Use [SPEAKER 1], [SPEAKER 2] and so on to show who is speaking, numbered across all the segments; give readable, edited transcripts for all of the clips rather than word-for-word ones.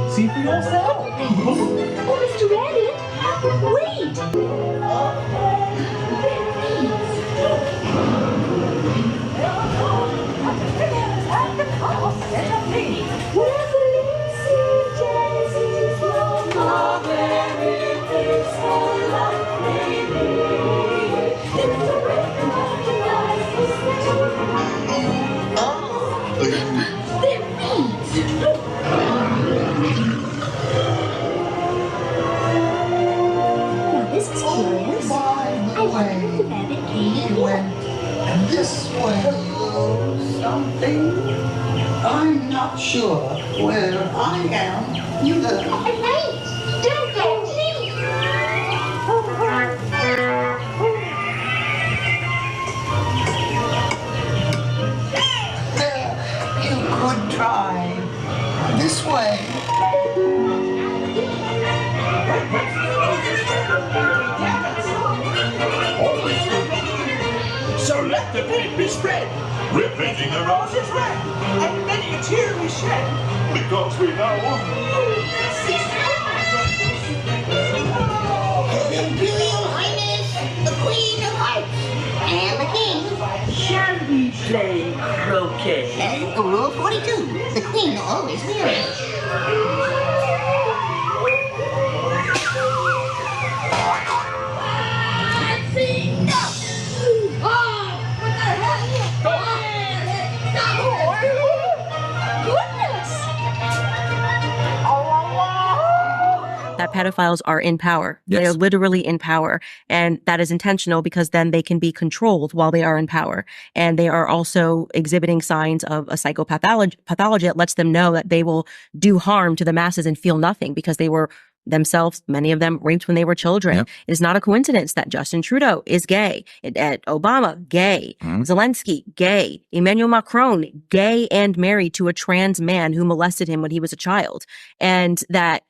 [SPEAKER 1] See for yourself.
[SPEAKER 2] Oh, Mr. Rabbit, wait!
[SPEAKER 3] This way, something. I'm not sure where I am either.
[SPEAKER 2] Hey, don't go, please.
[SPEAKER 3] There, you could try. This way.
[SPEAKER 4] So let the paint be spread. We're painting the roses red, and many a tear we shed, because we know
[SPEAKER 5] His Imperial Highness, the Queen of Hearts, and the King.
[SPEAKER 6] Shall we play croquet?
[SPEAKER 5] Rule 42, the Queen always wins.
[SPEAKER 7] That pedophiles are in power.
[SPEAKER 8] Yes.
[SPEAKER 7] They're literally in power. And that is intentional because then they can be controlled while they are in power. And they are also exhibiting signs of a psychopathology that lets them know that they will do harm to the masses and feel nothing because they were themselves, many of them raped when they were children.
[SPEAKER 8] Yep.
[SPEAKER 7] It is not a coincidence that Justin Trudeau is gay. Obama, gay. Zelensky, gay. Emmanuel Macron, gay and married to a trans man who molested him when he was a child. And that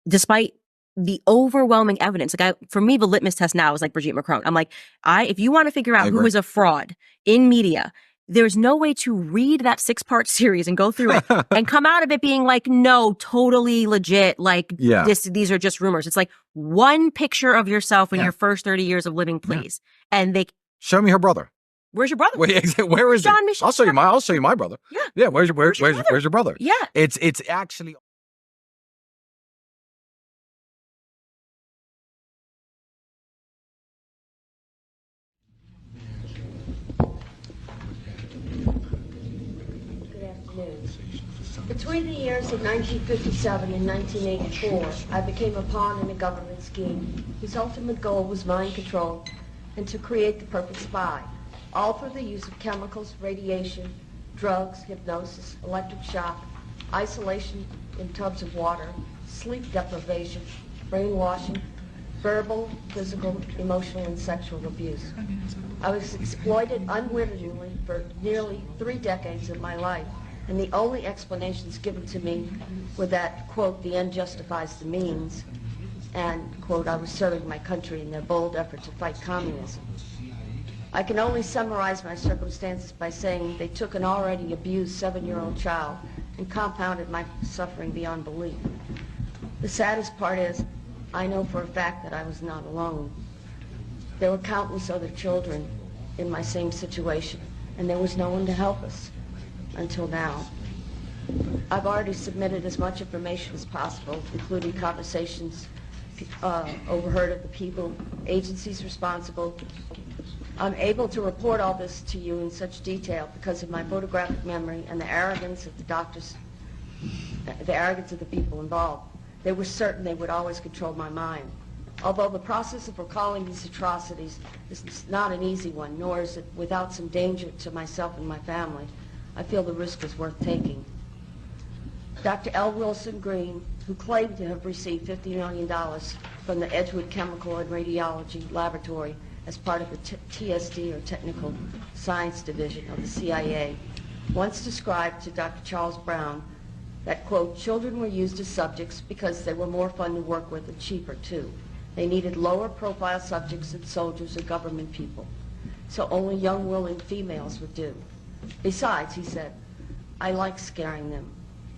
[SPEAKER 7] despite the overwhelming evidence, for me, the litmus test now is like Brigitte Macron. I'm like, if you want to figure out who is a fraud in media, there's no way to read that 6-part series and go through it and come out of it being like, no, totally legit. Like these are just rumors. It's like one picture of yourself in your first 30 years of living, please. And they
[SPEAKER 8] show me her brother.
[SPEAKER 7] Where's your brother?
[SPEAKER 8] Wait, where is
[SPEAKER 7] John
[SPEAKER 8] he?
[SPEAKER 7] Michel.
[SPEAKER 8] I'll show you my brother.
[SPEAKER 7] Yeah.
[SPEAKER 8] Yeah. Where's your brother?
[SPEAKER 7] Yeah.
[SPEAKER 8] It's actually.
[SPEAKER 9] Between the years of 1957 and 1984, I became a pawn in a government scheme whose ultimate goal was mind control and to create the perfect spy, all through the use of chemicals, radiation, drugs, hypnosis, electric shock, isolation in tubs of water, sleep deprivation, brainwashing, verbal, physical, emotional, and sexual abuse. I was exploited unwittingly for nearly 3 decades of my life. And the only explanations given to me were that, quote, the end justifies the means, and, quote, I was serving my country in their bold effort to fight communism. I can only summarize my circumstances by saying they took an already abused 7-year-old child and compounded my suffering beyond belief. The saddest part is, I know for a fact that I was not alone. There were countless other children in my same situation, and there was no one to help us. Until now. I've already submitted as much information as possible, including conversations overheard of the people, agencies responsible. I'm able to report all this to you in such detail because of my photographic memory and the arrogance of the doctors, the arrogance of the people involved. They were certain they would always control my mind. Although the process of recalling these atrocities is not an easy one, nor is it without some danger to myself and my family, I feel the risk was worth taking. Dr. L. Wilson Green, who claimed to have received $50 million from the Edgewood Chemical and Radiology Laboratory as part of the TSD, or Technical Science Division of the CIA, once described to Dr. Charles Brown that, quote, children were used as subjects because they were more fun to work with and cheaper, too. They needed lower profile subjects than soldiers or government people. So only young, willing females would do. Besides, he said, I like scaring them.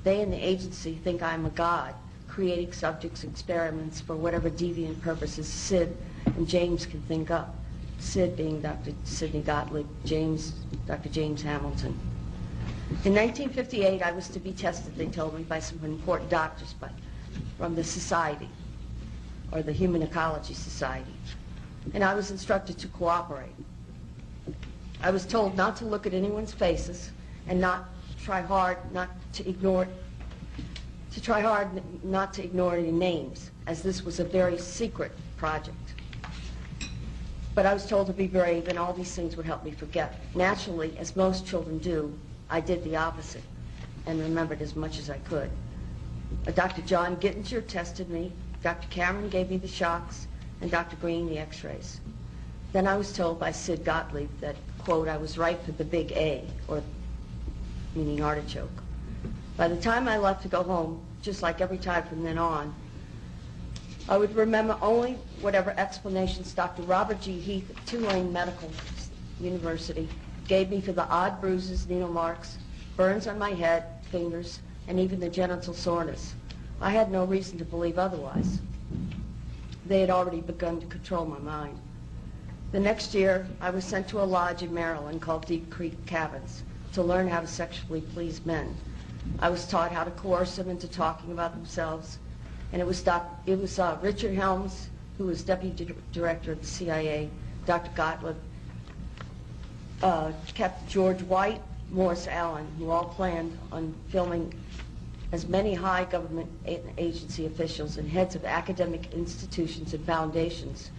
[SPEAKER 9] They in the agency think I'm a god, creating subjects, experiments for whatever deviant purposes Sid and James can think up. Sid being Dr. Sidney Gottlieb, James, Dr. James Hamilton. In 1958, I was to be tested, they told me, by some important doctors from the society, or the Human Ecology Society, and I was instructed to cooperate. I was told not to look at anyone's faces and try hard not to ignore any names, as this was a very secret project. But I was told to be brave, and all these things would help me forget. Naturally, as most children do, I did the opposite and remembered as much as I could. Dr. John Gittinger tested me, Dr. Cameron gave me the shocks, and Dr. Green the x-rays. Then I was told by Sid Gottlieb that, quote, I was right for the big A, or meaning artichoke. By the time I left to go home, just like every time from then on, I would remember only whatever explanations Dr. Robert G. Heath at Tulane Medical University gave me for the odd bruises, needle marks, burns on my head, fingers, and even the genital soreness. I had no reason to believe otherwise. They had already begun to control my mind. The next year, I was sent to a lodge in Maryland called Deep Creek Cabins to learn how to sexually please men. I was taught how to coerce them into talking about themselves, and it was Richard Helms, who was deputy director of the CIA, Dr. Gottlieb, Captain George White, Morris Allen, who all planned on filming as many high government agency officials and heads of academic institutions and foundations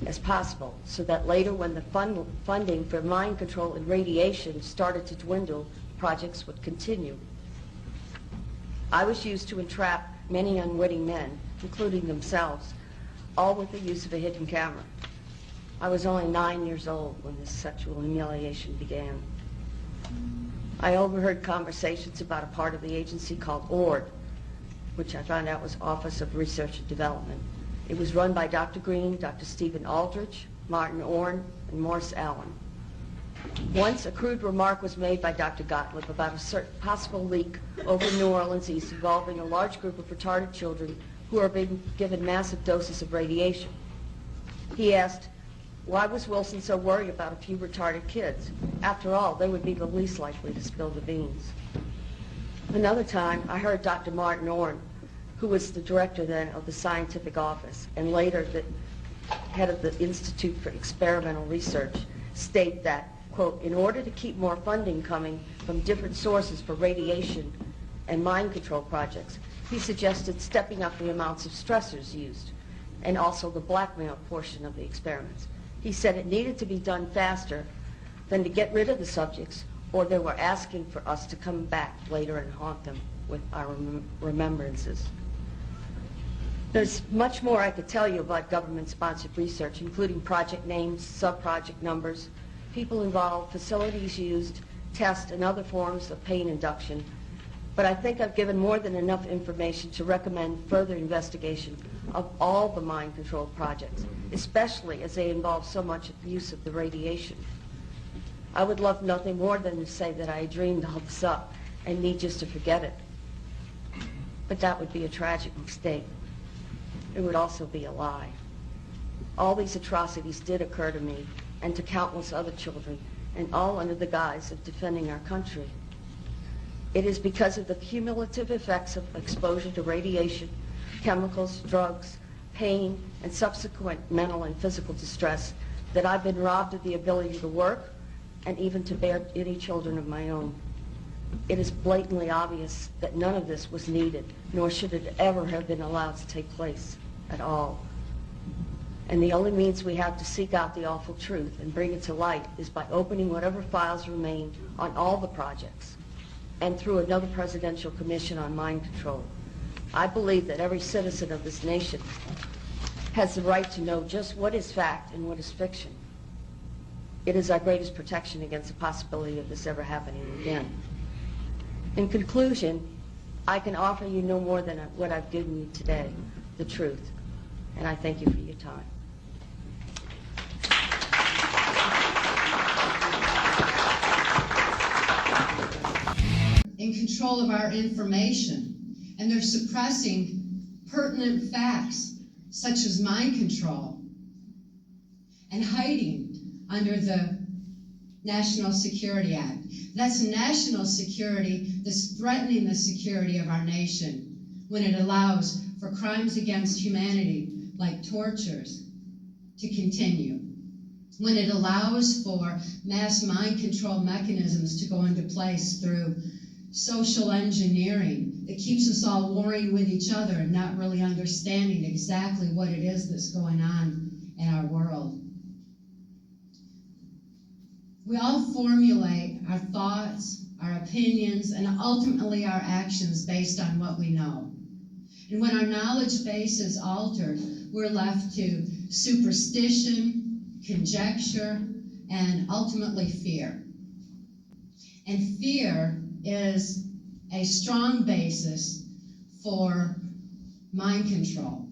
[SPEAKER 9] as possible, so that later when the funding for mind control and radiation started to dwindle, projects would continue. I was used to entrap many unwitting men, including themselves, all with the use of a hidden camera. I was only 9 years old when this sexual humiliation began. I overheard conversations about a part of the agency called ORD, which I found out was Office of Research and Development. It was run by Dr. Green, Dr. Stephen Aldrich, Martin Orne, and Morris Allen. Once a crude remark was made by Dr. Gottlieb about a certain possible leak over New Orleans East involving a large group of retarded children who are being given massive doses of radiation. He asked, why was Wilson so worried about a few retarded kids? After all, they would be the least likely to spill the beans. Another time, I heard Dr. Martin Orne, who was the director then of the scientific office and later the head of the Institute for Experimental Research, state that, quote, in order to keep more funding coming from different sources for radiation and mind control projects, he suggested stepping up the amounts of stressors used and also the blackmail portion of the experiments. He said it needed to be done faster than to get rid of the subjects, or they were asking for us to come back later and haunt them with our remembrances. There's much more I could tell you about government-sponsored research, including project names, sub-project numbers, people involved, facilities used, tests, and other forms of pain induction. But I think I've given more than enough information to recommend further investigation of all the mind control projects, especially as they involve so much use of the radiation. I would love nothing more than to say that I dreamed all this up and need just to forget it. But that would be a tragic mistake. It would also be a lie. All these atrocities did occur to me and to countless other children, and all under the guise of defending our country. It is because of the cumulative effects of exposure to radiation, chemicals, drugs, pain, and subsequent mental and physical distress that I've been robbed of the ability to work and even to bear any children of my own. It is blatantly obvious that none of this was needed, nor should it ever have been allowed to take place at all. And the only means we have to seek out the awful truth and bring it to light is by opening whatever files remain on all the projects and through another presidential commission on mind control. I believe that every citizen of this nation has the right to know just what is fact and what is fiction. It is our greatest protection against the possibility of this ever happening again. In conclusion, I can offer you no more than what I've given you today, the truth. And I thank you for your time.
[SPEAKER 10] In control control of our information, and they're suppressing pertinent facts, such as mind control, and hiding under the National Security Act. That's national security that's threatening the security of our nation when it allows for crimes against humanity, like tortures, to continue. When it allows for mass mind control mechanisms to go into place through social engineering that keeps us all warring with each other and not really understanding exactly what it is that's going on in our world. We all formulate our thoughts, our opinions, and ultimately our actions based on what we know. And when our knowledge base is altered, we're left to superstition, conjecture, and ultimately fear. And fear is a strong basis for mind control,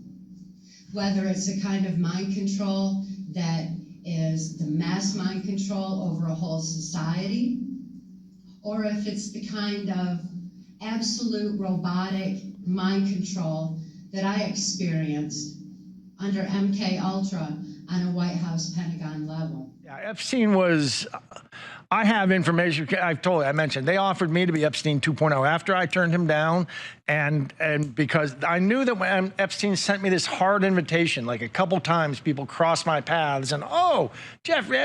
[SPEAKER 10] whether it's a kind of mind control that is the mass mind control over a whole society, or if it's the kind of absolute robotic mind control that I experienced under MK Ultra on a White House Pentagon level.
[SPEAKER 11] Yeah, Epstein was, I have information, I mentioned, they offered me to be Epstein 2.0 after I turned him down, and because I knew that when Epstein sent me this hard invitation, like a couple times people crossed my paths, and oh, Jeffrey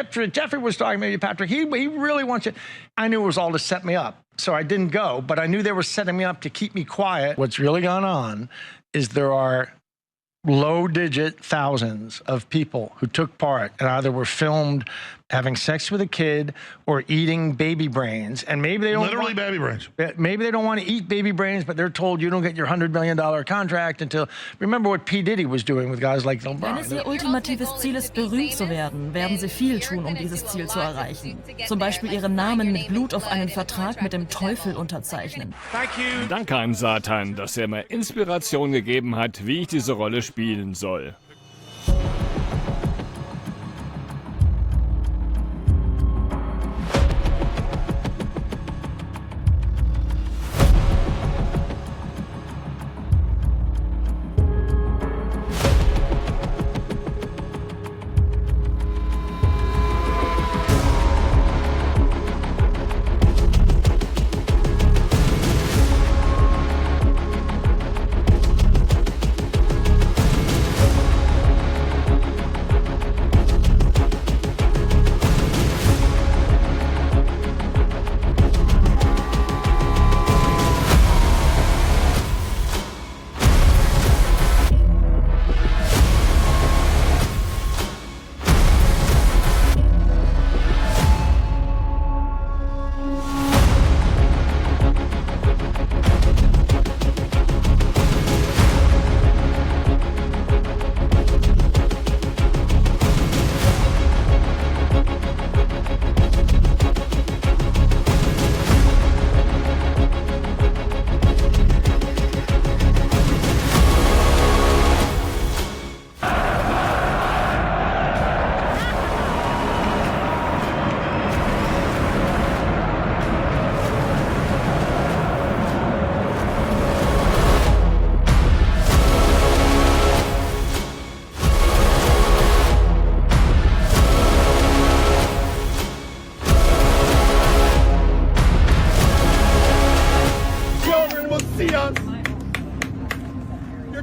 [SPEAKER 11] was talking to you, Patrick, he really wants you. I knew it was all to set me up, so I didn't go, but I knew they were setting me up to keep me quiet. What's really gone on is there are low-digit thousands of people who took part and either were filmed having sex with a kid or eating baby brains, and maybe they don't
[SPEAKER 4] literally baby brains.
[SPEAKER 11] Maybe they don't want to eat baby brains, but they're told you don't get your $100 million contract until. Remember what P. Diddy was doing with guys like LeBron.
[SPEAKER 12] Wenn es ihr ultimatives Ziel ist, berühmt zu werden, werden sie viel tun, um dieses Ziel zu erreichen. Zum Beispiel ihren Namen mit Blut auf einen Vertrag mit dem Teufel unterzeichnen.
[SPEAKER 13] Danke an Satan, dass er mir Inspiration gegeben hat, wie ich diese Rolle spielen soll.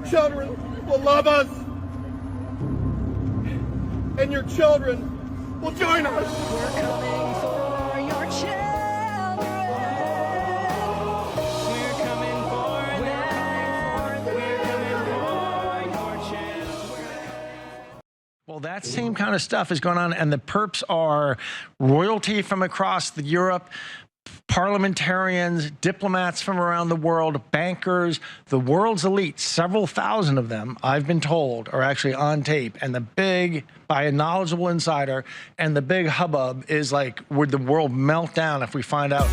[SPEAKER 4] children will love us, and your children will join us.
[SPEAKER 14] We're coming for your children. We're coming for them. We're coming for your children.
[SPEAKER 11] Well, that same kind of stuff is going on, and the perps are royalty from across Europe, parliamentarians, diplomats from around the world, bankers, the world's elite, several thousand of them, I've been told, are actually on tape. And the big, by a knowledgeable insider, and the big hubbub is like, would the world melt down if we find out?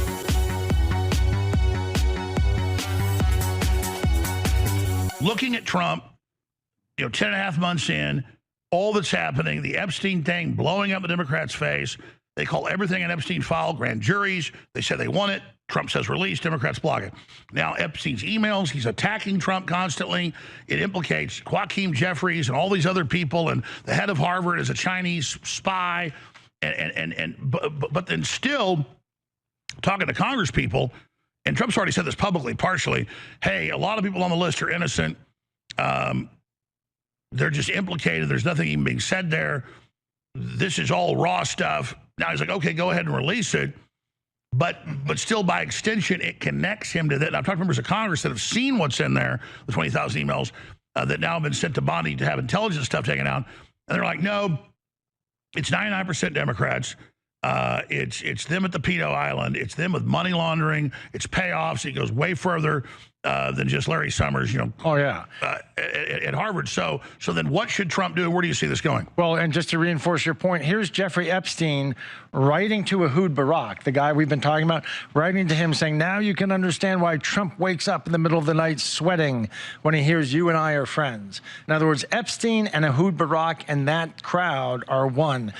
[SPEAKER 15] Looking at Trump, 10.5 months in, all that's happening, the Epstein thing blowing up the Democrats' face, They call everything an Epstein file grand juries. They say they want it. Trump says release. Democrats block it. Now, Epstein's emails, he's attacking Trump constantly. It implicates Joaquin Jeffries and all these other people, and the head of Harvard is a Chinese spy. But then still talking to Congress people, and Trump's already said this publicly, partially, hey, a lot of people on the list are innocent. They're just implicated. There's nothing even being said there. This is all raw stuff. Now he's like, okay, go ahead and release it. But still, by extension, it connects him to that. And I've talked to members of Congress that have seen what's in there, the 20,000 emails that now have been sent to Bondi to have intelligence stuff taken out. And they're like, no, it's 99% Democrats. It's them at the pedo island. It's them with money laundering. It's payoffs. It goes way further than just Larry Summers, you know.
[SPEAKER 11] Oh, yeah.
[SPEAKER 15] At Harvard. So then what should Trump do? Where do you see this going?
[SPEAKER 11] Well, and just to reinforce your point, here's Jeffrey Epstein writing to Ehud Barak, the guy we've been talking about, writing to him saying, now you can understand why Trump wakes up in the middle of the night sweating when he hears you and I are friends. In other words, Epstein and Ehud Barak and that crowd are one.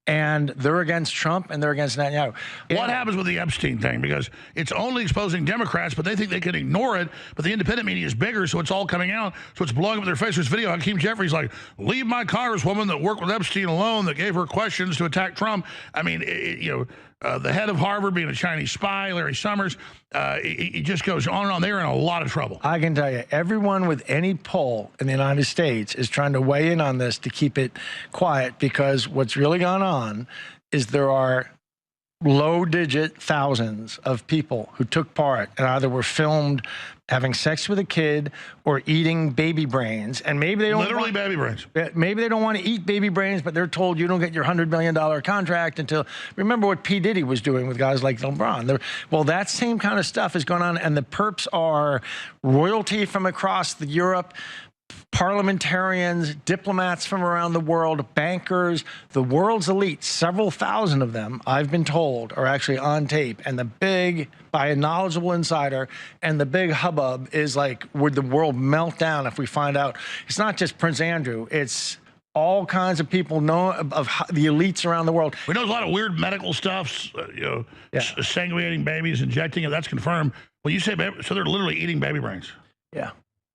[SPEAKER 11] And they're against Trump and they're against Netanyahu.
[SPEAKER 15] What happens with the Epstein thing? Because it's only exposing Democrats, but they think they can ignore it. But the independent media is bigger, so it's all coming out. So it's blowing up in their face. This video, Hakeem Jeffries like, leave my congresswoman that worked with Epstein alone, that gave her questions to attack Trump. I mean, the head of Harvard being a Chinese spy, Larry Summers, it just goes on and on. They're in a lot of trouble.
[SPEAKER 11] I can tell you, everyone with any pull in the United States is trying to weigh in on this to keep it quiet, because what's really gone on is there are low-digit thousands of people who took part and either were filmed having sex with a kid or eating baby brains, and maybe they don't
[SPEAKER 15] literally baby brains.
[SPEAKER 11] Maybe they don't want to eat baby brains, but they're told you don't get your $100 million contract until. Remember what P. Diddy was doing with guys like LeBron. Well, that same kind of stuff is going on, and the perps are royalty from across Europe, parliamentarians, diplomats from around the world, bankers, the world's elite, several thousand of them, I've been told, are actually on tape. And the big, by a knowledgeable insider, and the big hubbub is like, would the world melt down if we find out? It's not just Prince Andrew, it's all kinds of people know of the elites around the world.
[SPEAKER 15] We know there's a lot of weird medical stuff, sanguinating babies, injecting it, that's confirmed. Well, you say baby, so they're literally eating baby brains.
[SPEAKER 11] Yeah.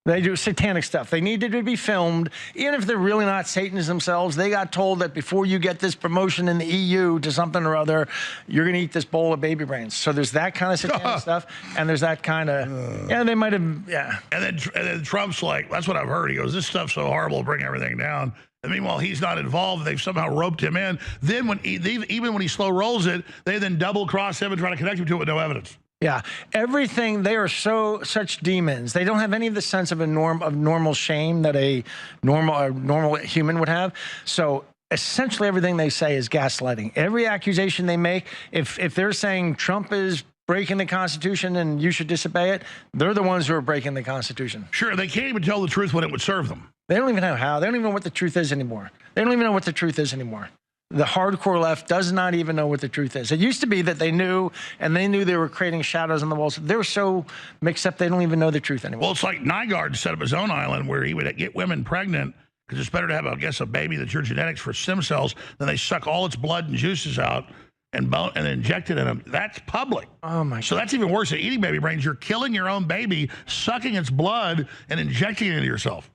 [SPEAKER 11] They do satanic stuff. They needed to be filmed. Even if they're really not Satanists themselves, they got told that before you get this promotion in the EU to something or other, you're going to eat this bowl of baby brains. So there's that kind of satanic stuff, and there's that kind of, they might have,
[SPEAKER 15] And then Trump's like, that's what I've heard. He goes, this stuff's so horrible, bring everything down. And meanwhile, he's not involved. They've somehow roped him in. Then even when he slow rolls it, they then double cross him and try to connect him to it with no evidence.
[SPEAKER 11] Yeah, everything, they are such demons. They don't have any of the sense of normal shame that a normal human would have. So essentially everything they say is gaslighting. Every accusation they make, if they're saying Trump is breaking the Constitution and you should disobey it, they're the ones who are breaking the Constitution.
[SPEAKER 15] Sure, they can't even tell the truth when it would serve them.
[SPEAKER 11] They don't even know how. They don't even know what the truth is anymore. They don't even know what the truth is anymore. The hardcore left does not even know what the truth is. It used to be that they knew, and they knew they were creating shadows on the walls. They were so mixed up, they don't even know the truth anymore.
[SPEAKER 15] Well, it's like Nygaard set up his own island where he would get women pregnant because it's better to have, I guess, a baby that's your genetics for stem cells. Then they suck all its blood and juices out and inject it in them. That's public.
[SPEAKER 11] Oh, my God.
[SPEAKER 15] So that's even worse than eating baby brains. You're killing your own baby, sucking its blood, and injecting it into yourself.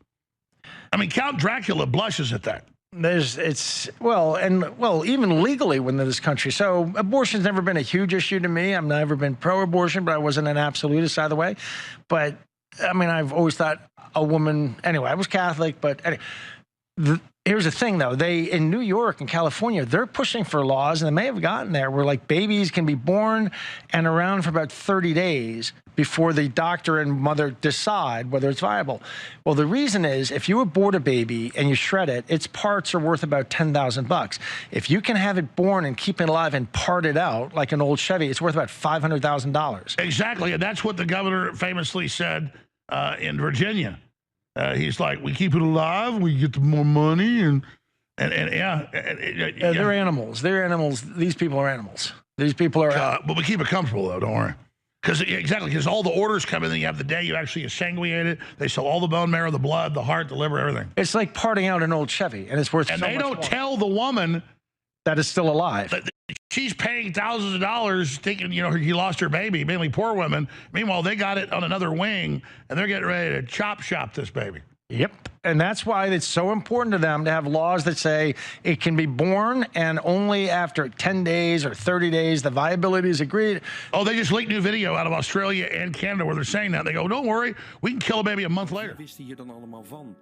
[SPEAKER 15] I mean, Count Dracula blushes at that.
[SPEAKER 11] Even legally within this country. So abortion's never been a huge issue to me. I've never been pro-abortion, but I wasn't an absolutist either way. But I mean, I've always thought a woman, anyway, I was Catholic, but anyway, here's the thing though, in New York and California, they're pushing for laws, and they may have gotten there, where like babies can be born and around for about 30 days before the doctor and mother decide whether it's viable. Well, the reason is if you abort a baby and you shred it, its parts are worth about $10,000. If you can have it born and keep it alive and part it out like an old Chevy, it's worth about $500,000.
[SPEAKER 15] Exactly, and that's what the governor famously said in Virginia. He's like, we keep it alive, we get more money, and
[SPEAKER 11] they're animals. They're animals. These people are animals. These people are.
[SPEAKER 15] But we keep it comfortable though, don't worry. Because all the orders come in, then you have the day you actually sanguinate it. They sell all the bone marrow, the blood, the heart, the liver, everything.
[SPEAKER 11] It's like parting out an old Chevy, and it's worth.
[SPEAKER 15] And they don't tell the woman
[SPEAKER 11] that is still alive.
[SPEAKER 15] She's paying thousands of dollars thinking, you know, he lost her baby, mainly poor women. Meanwhile, they got it on another wing, and they're getting ready to chop shop this baby.
[SPEAKER 11] Yep. And that's why it's so important to them to have laws that say it can be born and only after 10 days or 30 days, the viability is agreed.
[SPEAKER 15] Oh, they just leaked new video out of Australia and Canada where they're saying that. They go, don't worry, we can kill a baby a month later.
[SPEAKER 16] Wat wist hij hier dan allemaal van?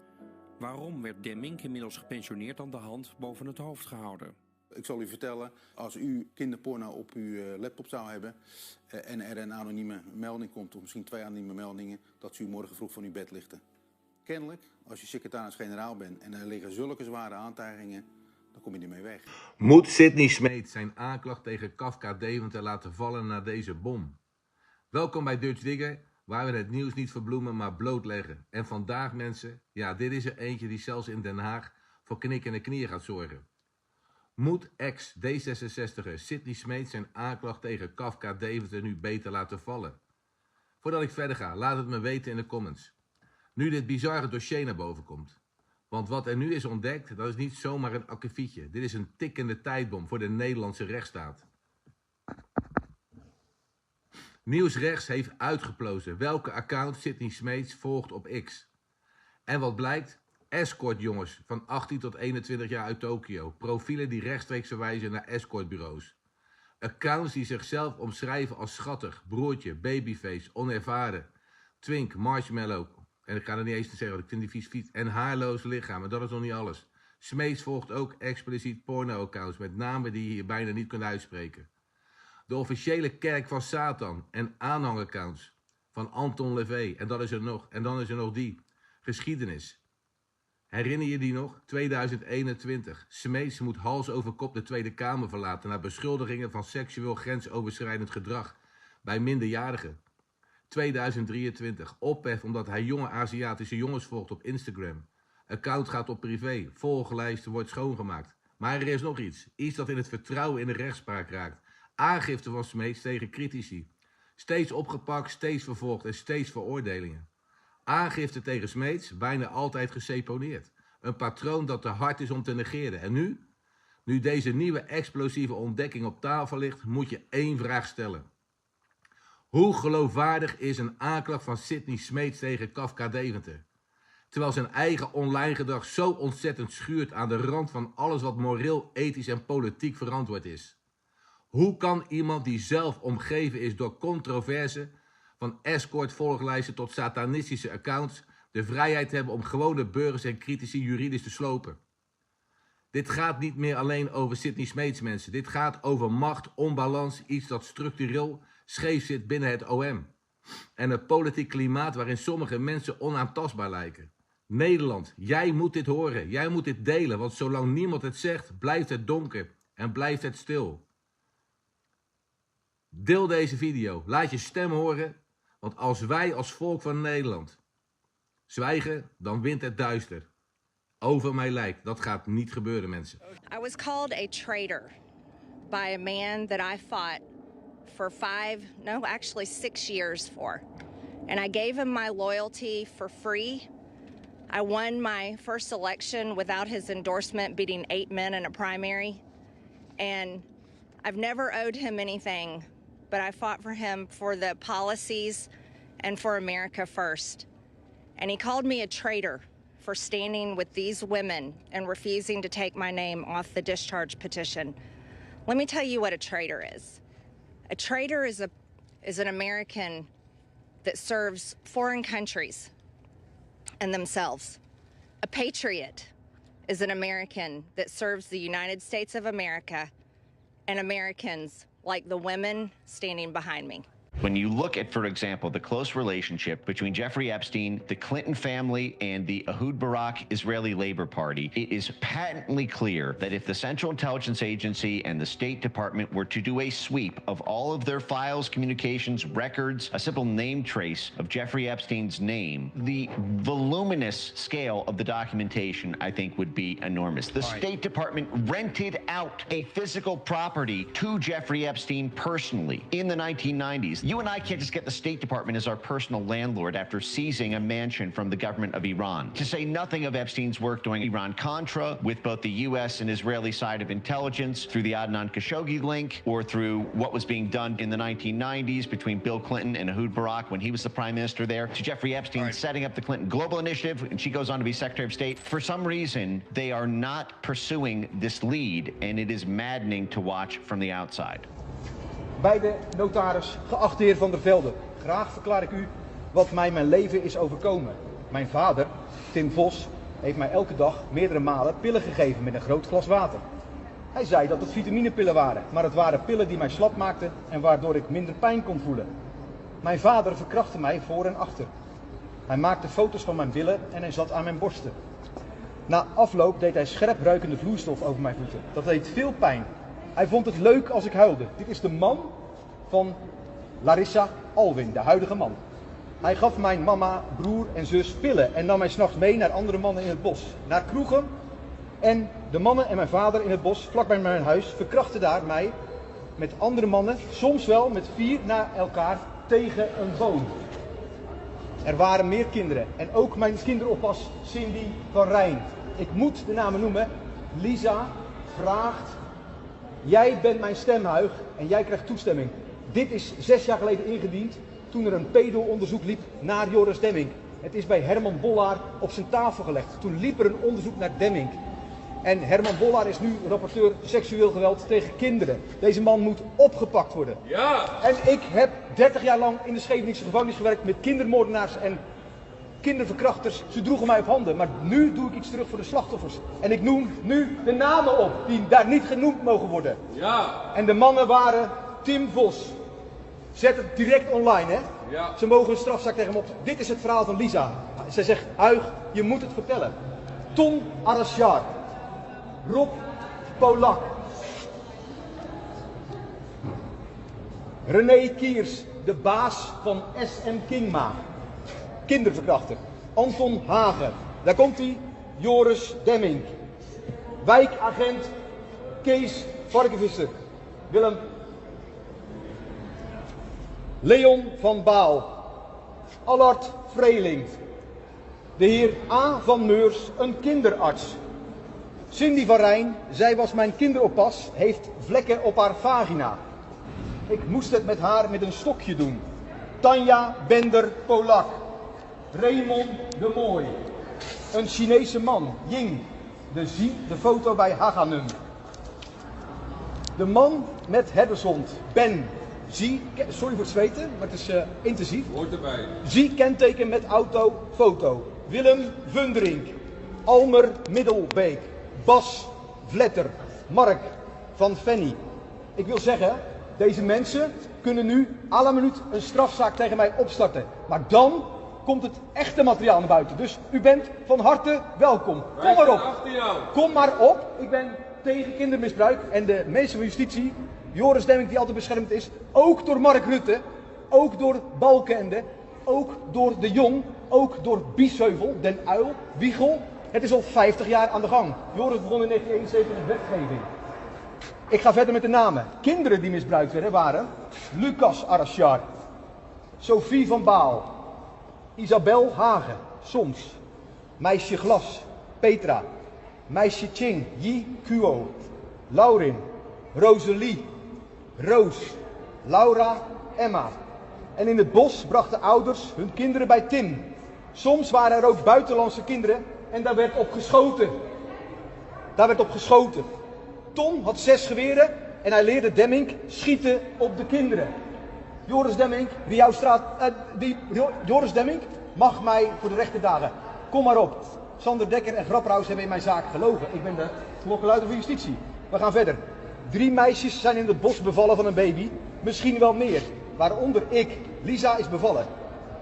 [SPEAKER 16] Waarom werd Demmink, inmiddels gepensioneerd, aan de hand boven het hoofd gehouden?
[SPEAKER 17] Ik zal u vertellen, als u kinderporno op uw laptop zou hebben en er een anonieme melding komt, of misschien 2 anonieme meldingen, dat ze u morgen vroeg van uw bed lichten. Kennelijk, als je secretaris-generaal bent en er liggen zulke zware aantijgingen, dan kom je ermee weg.
[SPEAKER 18] Moet Sidney Smeets zijn aanklacht tegen Kafka Deventer laten vallen na deze bom? Welkom bij Dutch Digger, waar we het nieuws niet verbloemen, maar blootleggen. En vandaag, mensen, ja, dit is er eentje die zelfs in Den Haag voor knikkende knieën gaat zorgen. Moet ex-D66er Sidney Smeets zijn aanklacht tegen Kafka Deventer nu beter laten vallen? Voordat ik verder ga, laat het me weten in de comments. Nu dit bizarre dossier naar boven komt. Want wat er nu is ontdekt, dat is niet zomaar een akkefietje. Dit is een tikkende tijdbom voor de Nederlandse rechtsstaat. Nieuwsrechts heeft uitgeplozen welke account Sidney Smeets volgt op X. En wat blijkt? Escortjongens van 18 tot 21 jaar uit Tokio. Profielen die rechtstreeks verwijzen naar escortbureaus. Accounts die zichzelf omschrijven als schattig, broertje, babyface, onervaren, twink, marshmallow. En ik ga er niet eens te zeggen, want ik vind die vies en haarloos lichaam. En dat is nog niet alles. Smeets volgt ook expliciet porno-accounts met namen die je hier bijna niet kunt uitspreken. De officiële kerk van Satan en aanhangaccounts van Anton LaVey. En dat is er nog. En dan is er nog die. Geschiedenis. Herinner je die nog? 2021. Smeets moet hals over kop de Tweede Kamer verlaten na beschuldigingen van seksueel grensoverschrijdend gedrag bij minderjarigen. 2023. Ophef omdat hij jonge Aziatische jongens volgt op Instagram. Account gaat op privé. Volglijst wordt schoongemaakt. Maar er is nog iets. Iets dat in het vertrouwen in de rechtspraak raakt. Aangifte van Smeets tegen critici. Steeds opgepakt, steeds vervolgd en steeds veroordelingen. Aangifte tegen Smeets, bijna altijd geseponeerd. Een patroon dat te hard is om te negeren. En nu? Nu deze nieuwe explosieve ontdekking op tafel ligt, moet je 1 vraag stellen. Hoe geloofwaardig is een aanklacht van Sidney Smeets tegen Kafka Deventer? Terwijl zijn eigen online gedrag zo ontzettend schuurt aan de rand van alles wat moreel, ethisch en politiek verantwoord is. Hoe kan iemand die zelf omgeven is door controverse, van escort-volglijsten tot satanistische accounts, de vrijheid hebben om gewone burgers en critici juridisch te slopen? Dit gaat niet meer alleen over Sidney Smeets, mensen. Dit gaat over macht, onbalans, iets dat structureel scheef zit binnen het OM. En een politiek klimaat waarin sommige mensen onaantastbaar lijken. Nederland, jij moet dit horen. Jij moet dit delen, want zolang niemand het zegt, blijft het donker en blijft het stil. Deel deze video. Laat je stem horen. Want als wij als volk van Nederland zwijgen, dan wint het duister. Over mijn lijk. Dat gaat niet gebeuren, mensen.
[SPEAKER 19] I was called a traitor by a man that I fought for 6 years for. And I gave him my loyalty for free. I won my first election without his endorsement, beating 8 men in a primary. And I've never owed him anything, but I fought for him for the policies and for America first. And he called me a traitor for standing with these women and refusing to take my name off the discharge petition. Let me tell you what a traitor is. A traitor is an American that serves foreign countries and themselves. A patriot is an American that serves the United States of America and Americans like the women standing behind me.
[SPEAKER 20] When you look at, for example, the close relationship between Jeffrey Epstein, the Clinton family, and the Ehud Barak Israeli Labor Party, it is patently clear that if the Central Intelligence Agency and the State Department were to do a sweep of all of their files, communications, records, a simple name trace of Jeffrey Epstein's name, the voluminous scale of the documentation, I think, would be enormous. The State Department rented out a physical property to Jeffrey Epstein personally in the 1990s. You and I can't just get the State Department as our personal landlord after seizing a mansion from the government of Iran. To say nothing of Epstein's work doing Iran-Contra with both the U.S. and Israeli side of intelligence through the Adnan Khashoggi link, or through what was being done in the 1990s between Bill Clinton and Ehud Barak when he was the prime minister there, to Jeffrey Epstein setting up the Clinton Global Initiative, and she goes on to be Secretary of State. For some reason, they are not pursuing this lead, and it is maddening to watch from the outside.
[SPEAKER 21] Bij de notaris, geachte heer Van der Velde, graag verklaar ik u wat mij mijn leven is overkomen. Mijn vader, Tim Vos, heeft mij elke dag meerdere malen pillen gegeven met een groot glas water. Hij zei dat het vitaminepillen waren, maar het waren pillen die mij slap maakten en waardoor ik minder pijn kon voelen. Mijn vader verkrachtte mij voor en achter. Hij maakte foto's van mijn billen en hij zat aan mijn borsten. Na afloop deed hij scherp ruikende vloeistof over mijn voeten. Dat deed veel pijn. Hij vond het leuk als ik huilde. Dit is de man van Larissa Alwin, de huidige man. Hij gaf mijn mama, broer en zus pillen en nam mij 's nachts mee naar andere mannen in het bos. Naar kroegen en de mannen en mijn vader in het bos, vlakbij mijn huis, verkrachten daar mij met andere mannen, soms wel met 4 na elkaar tegen een boom. Er waren meer kinderen en ook mijn kinderoppas Cindy van Rijn. Ik moet de namen noemen. Lisa vraagt, jij bent mijn stemhuig en jij krijgt toestemming. Dit is 6 jaar geleden ingediend toen er een pedo-onderzoek liep naar Joris Demmink. Het is bij Herman Bollaar op zijn tafel gelegd. Toen liep er een onderzoek naar Demmink. En Herman Bollaar is nu rapporteur seksueel geweld tegen kinderen. Deze man moet opgepakt worden. Ja. En ik heb 30 jaar lang in de Scheveningse gevangenis gewerkt met kindermoordenaars en kinderverkrachters. Ze droegen mij op handen, maar nu doe ik iets terug voor de slachtoffers. En ik noem nu de namen op die daar niet genoemd mogen worden. Ja. En de mannen waren Tim Vos. Zet het direct online, hè? Ja. Ze mogen een strafzaak tegen hem op. Dit is het verhaal van Lisa. Zij zegt, Huig, je moet het vertellen. Ton Arashar. Rob Polak. René Kiers, de baas van SM Kingma. Kinderverkrachter. Anton Hagen. Daar komt hij. Joris Demmink. Wijkagent Kees Varkenvisser. Willem. Leon van Baal. Allard Vreeling. De heer A. van Meurs, een kinderarts. Cindy van Rijn, zij was mijn kinderoppas, heeft vlekken op haar vagina. Ik moest het met haar met een stokje doen. Tanja Bender Polak. Raymond de Mooi. Een Chinese man, Ying. De foto bij Haganum. De man met herdershond, Ben. Sorry voor het zweten, maar het is intensief. Hoort erbij. Zie kenteken met auto, foto. Willem Vundering. Almer Middelbeek. Bas Vletter. Mark van Venny. Ik wil zeggen, deze mensen kunnen nu à la minuut een strafzaak tegen mij opstarten. Maar dan komt het echte materiaal naar buiten. Dus u bent van harte welkom. Kom maar op. Kom maar op. Ik ben tegen kindermisbruik en de minister van Justitie, Joris Demmink, die altijd beschermd is, ook door Mark Rutte, ook door Balkenende, ook door De Jong, ook door Biesheuvel, Den Uyl, Wiegel. Het is al 50 jaar aan de gang. Joris begon in 1971 met wetgeving. Ik ga verder met de namen. Kinderen die misbruikt werden waren Lucas Arashar, Sophie van Baal, Isabel Hagen, soms, meisje Glas, Petra, meisje Ching, Yi Kuo, Laurin, Rosalie, Roos, Laura, Emma. En in het bos brachten ouders hun kinderen bij Tim. Soms waren er ook buitenlandse kinderen en daar werd op geschoten. Ton had 6 geweren en hij leerde Demmink schieten op de kinderen. Joris Demmink, Joris Demmink mag mij voor de rechter dagen. Kom maar op. Sander Dekker en Grapperhaus hebben in mijn zaak gelogen. Ik ben de klokkenluider van justitie. We gaan verder. 3 meisjes zijn in het bos bevallen van een baby. Misschien wel meer. Waaronder ik. Lisa is bevallen.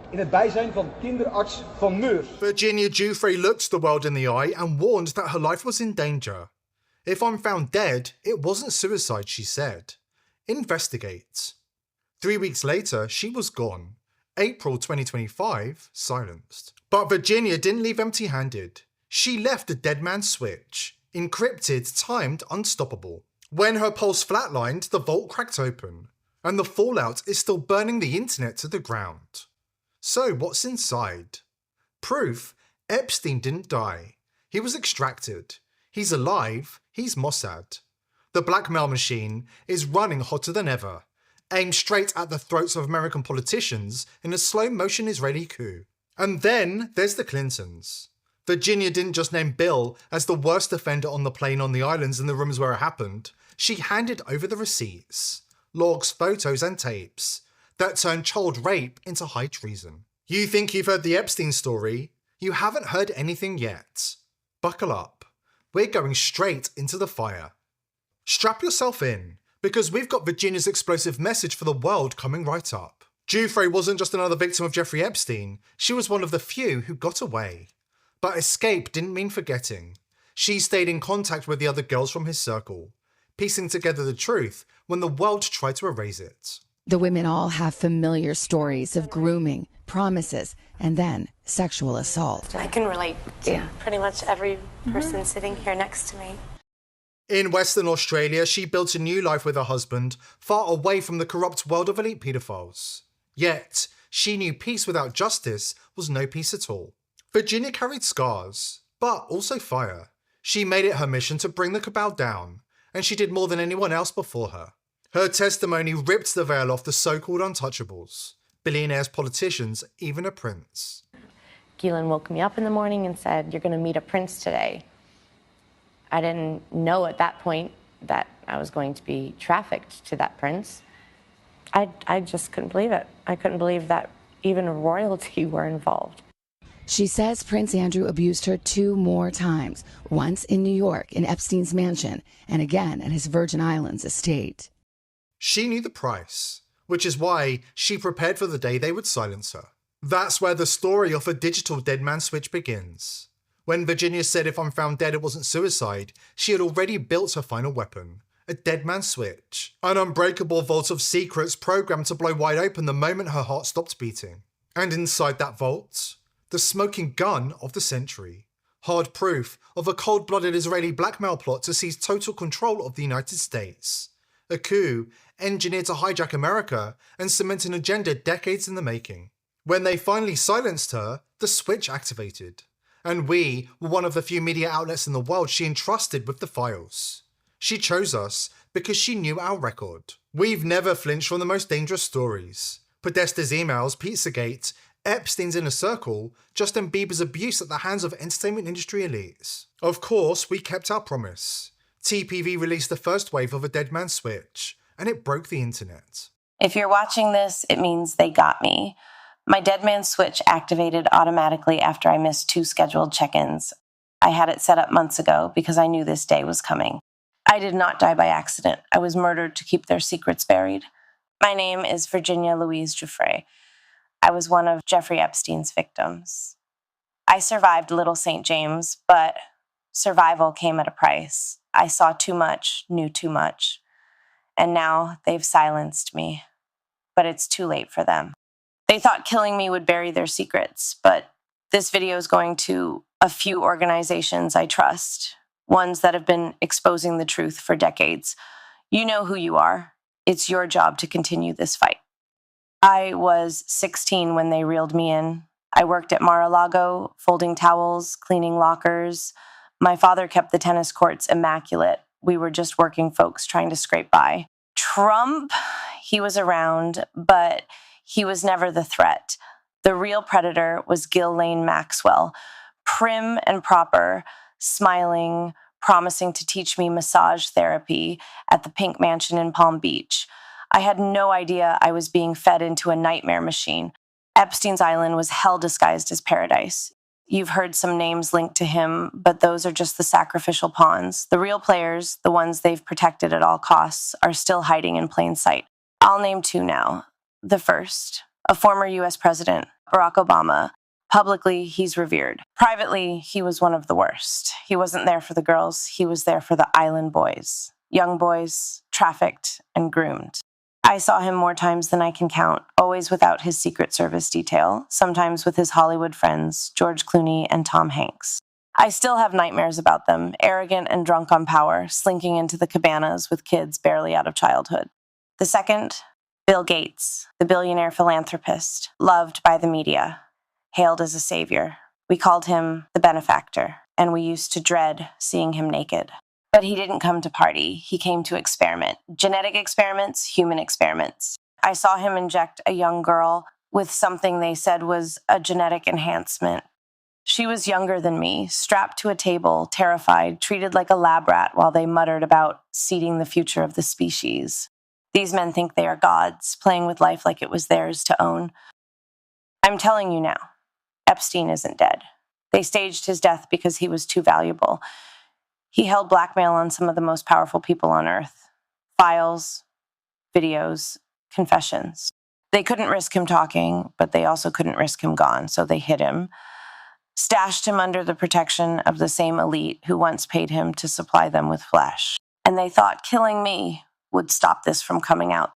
[SPEAKER 21] In het bijzijn van kinderarts Van Meurs.
[SPEAKER 22] Virginia Giuffre looked the world in the eye and warned that her life was in danger. If I'm found dead, it wasn't suicide, she said. Investigate. 3 weeks later, she was gone. April 2025, silenced. But Virginia didn't leave empty-handed. She left the dead man's switch. Encrypted, timed, unstoppable. When her pulse flatlined, the vault cracked open. and the fallout is still burning the internet to the ground. So what's inside? Proof: Epstein didn't die. He was extracted. He's alive. He's Mossad. The blackmail machine is running hotter than ever, aimed straight at the throats of American politicians in a slow-motion Israeli coup. And then there's the Clintons. Virginia didn't just name Bill as the worst offender on the plane on the islands in the rooms where it happened. She handed over the receipts, logs, photos and tapes that turned child rape into high treason. You think you've heard the Epstein story? You haven't heard anything yet. Buckle up. We're going straight into the fire. Strap yourself in, because we've got Virginia's explosive message for the world coming right up. Giuffre wasn't just another victim of Jeffrey Epstein, she was one of the few who got away. But escape didn't mean forgetting. She stayed in contact with the other girls from his circle, piecing together the truth when the world tried to erase it.
[SPEAKER 1] The women all have familiar stories of grooming, promises, and then sexual assault.
[SPEAKER 2] I can relate to pretty much every person sitting here next to me.
[SPEAKER 22] In Western Australia, she built a new life with her husband, far away from the corrupt world of elite paedophiles. Yet, she knew peace without justice was no peace at all. Virginia carried scars, but also fire. She made it her mission to bring the cabal down, and she did more than anyone else before her. Her testimony ripped the veil off the so-called untouchables, billionaires, politicians, even a prince.
[SPEAKER 2] Keelan woke me up in the morning and said, "You're going to meet a prince today." I didn't know at that point that I was going to be trafficked to that prince. I just couldn't believe it. I couldn't believe that even royalty were involved.
[SPEAKER 1] She says Prince Andrew abused her 2 more times, once in New York in Epstein's mansion and again at his Virgin Islands estate.
[SPEAKER 22] She knew the price, which is why she prepared for the day they would silence her. That's where the story of a digital dead man switch begins. When Virginia said if I'm found dead it wasn't suicide, she had already built her final weapon, a dead man switch. An unbreakable vault of secrets programmed to blow wide open the moment her heart stopped beating. And inside that vault, the smoking gun of the century. Hard proof of a cold-blooded Israeli blackmail plot to seize total control of the United States. A coup engineered to hijack America and cement an agenda decades in the making. When they finally silenced her, the switch activated. And we were one of the few media outlets in the world she entrusted with the files. She chose us because she knew our record. We've never flinched from the most dangerous stories. Podesta's emails, Pizzagate, Epstein's inner circle, Justin Bieber's abuse at the hands of entertainment industry elites. Of course, we kept our promise. TPV released the first wave of a dead man switch, and it broke the internet.
[SPEAKER 2] If you're watching this, it means they got me. My dead man switch activated automatically after I missed 2 scheduled check-ins. I had it set up months ago because I knew this day was coming. I did not die by accident. I was murdered to keep their secrets buried. My name is Virginia Louise Giuffre. I was one of Jeffrey Epstein's victims. I survived Little St. James, but survival came at a price. I saw too much, knew too much. And now they've silenced me. But it's too late for them. They thought killing me would bury their secrets, but this video is going to a few organizations I trust, ones that have been exposing the truth for decades. You know who you are. It's your job to continue this fight. I was 16 when they reeled me in. I worked at Mar-a-Lago, folding towels, cleaning lockers. My father kept the tennis courts immaculate. We were just working folks trying to scrape by. Trump, he was around, but he was never the threat. The real predator was Ghislaine Maxwell, prim and proper, smiling, promising to teach me massage therapy at the Pink Mansion in Palm Beach. I had no idea I was being fed into a nightmare machine. Epstein's Island was hell disguised as paradise. You've heard some names linked to him, but those are just the sacrificial pawns. The real players, the ones they've protected at all costs, are still hiding in plain sight. I'll name 2 now. The first, a former U.S. president, Barack Obama. Publicly, he's revered. Privately, he was one of the worst. He wasn't there for the girls. He was there for the island boys. Young boys, trafficked and groomed. I saw him more times than I can count, always without his Secret Service detail, sometimes with his Hollywood friends, George Clooney and Tom Hanks. I still have nightmares about them, arrogant and drunk on power, slinking into the cabanas with kids barely out of childhood. The second, Bill Gates, the billionaire philanthropist, loved by the media, hailed as a savior. We called him the benefactor, and we used to dread seeing him naked. But he didn't come to party. He came to experiment. Genetic experiments, human experiments. I saw him inject a young girl with something they said was a genetic enhancement. She was younger than me, strapped to a table, terrified, treated like a lab rat while they muttered about seeding the future of the species. These men think they are gods, playing with life like it was theirs to own. I'm telling you now, Epstein isn't dead. They staged his death because he was too valuable. He held blackmail on some of the most powerful people on earth. Files, videos, confessions. They couldn't risk him talking, but they also couldn't risk him gone, so they hid him, stashed him under the protection of the same elite who once paid him to supply them with flesh. And they thought killing me would stop this from coming out.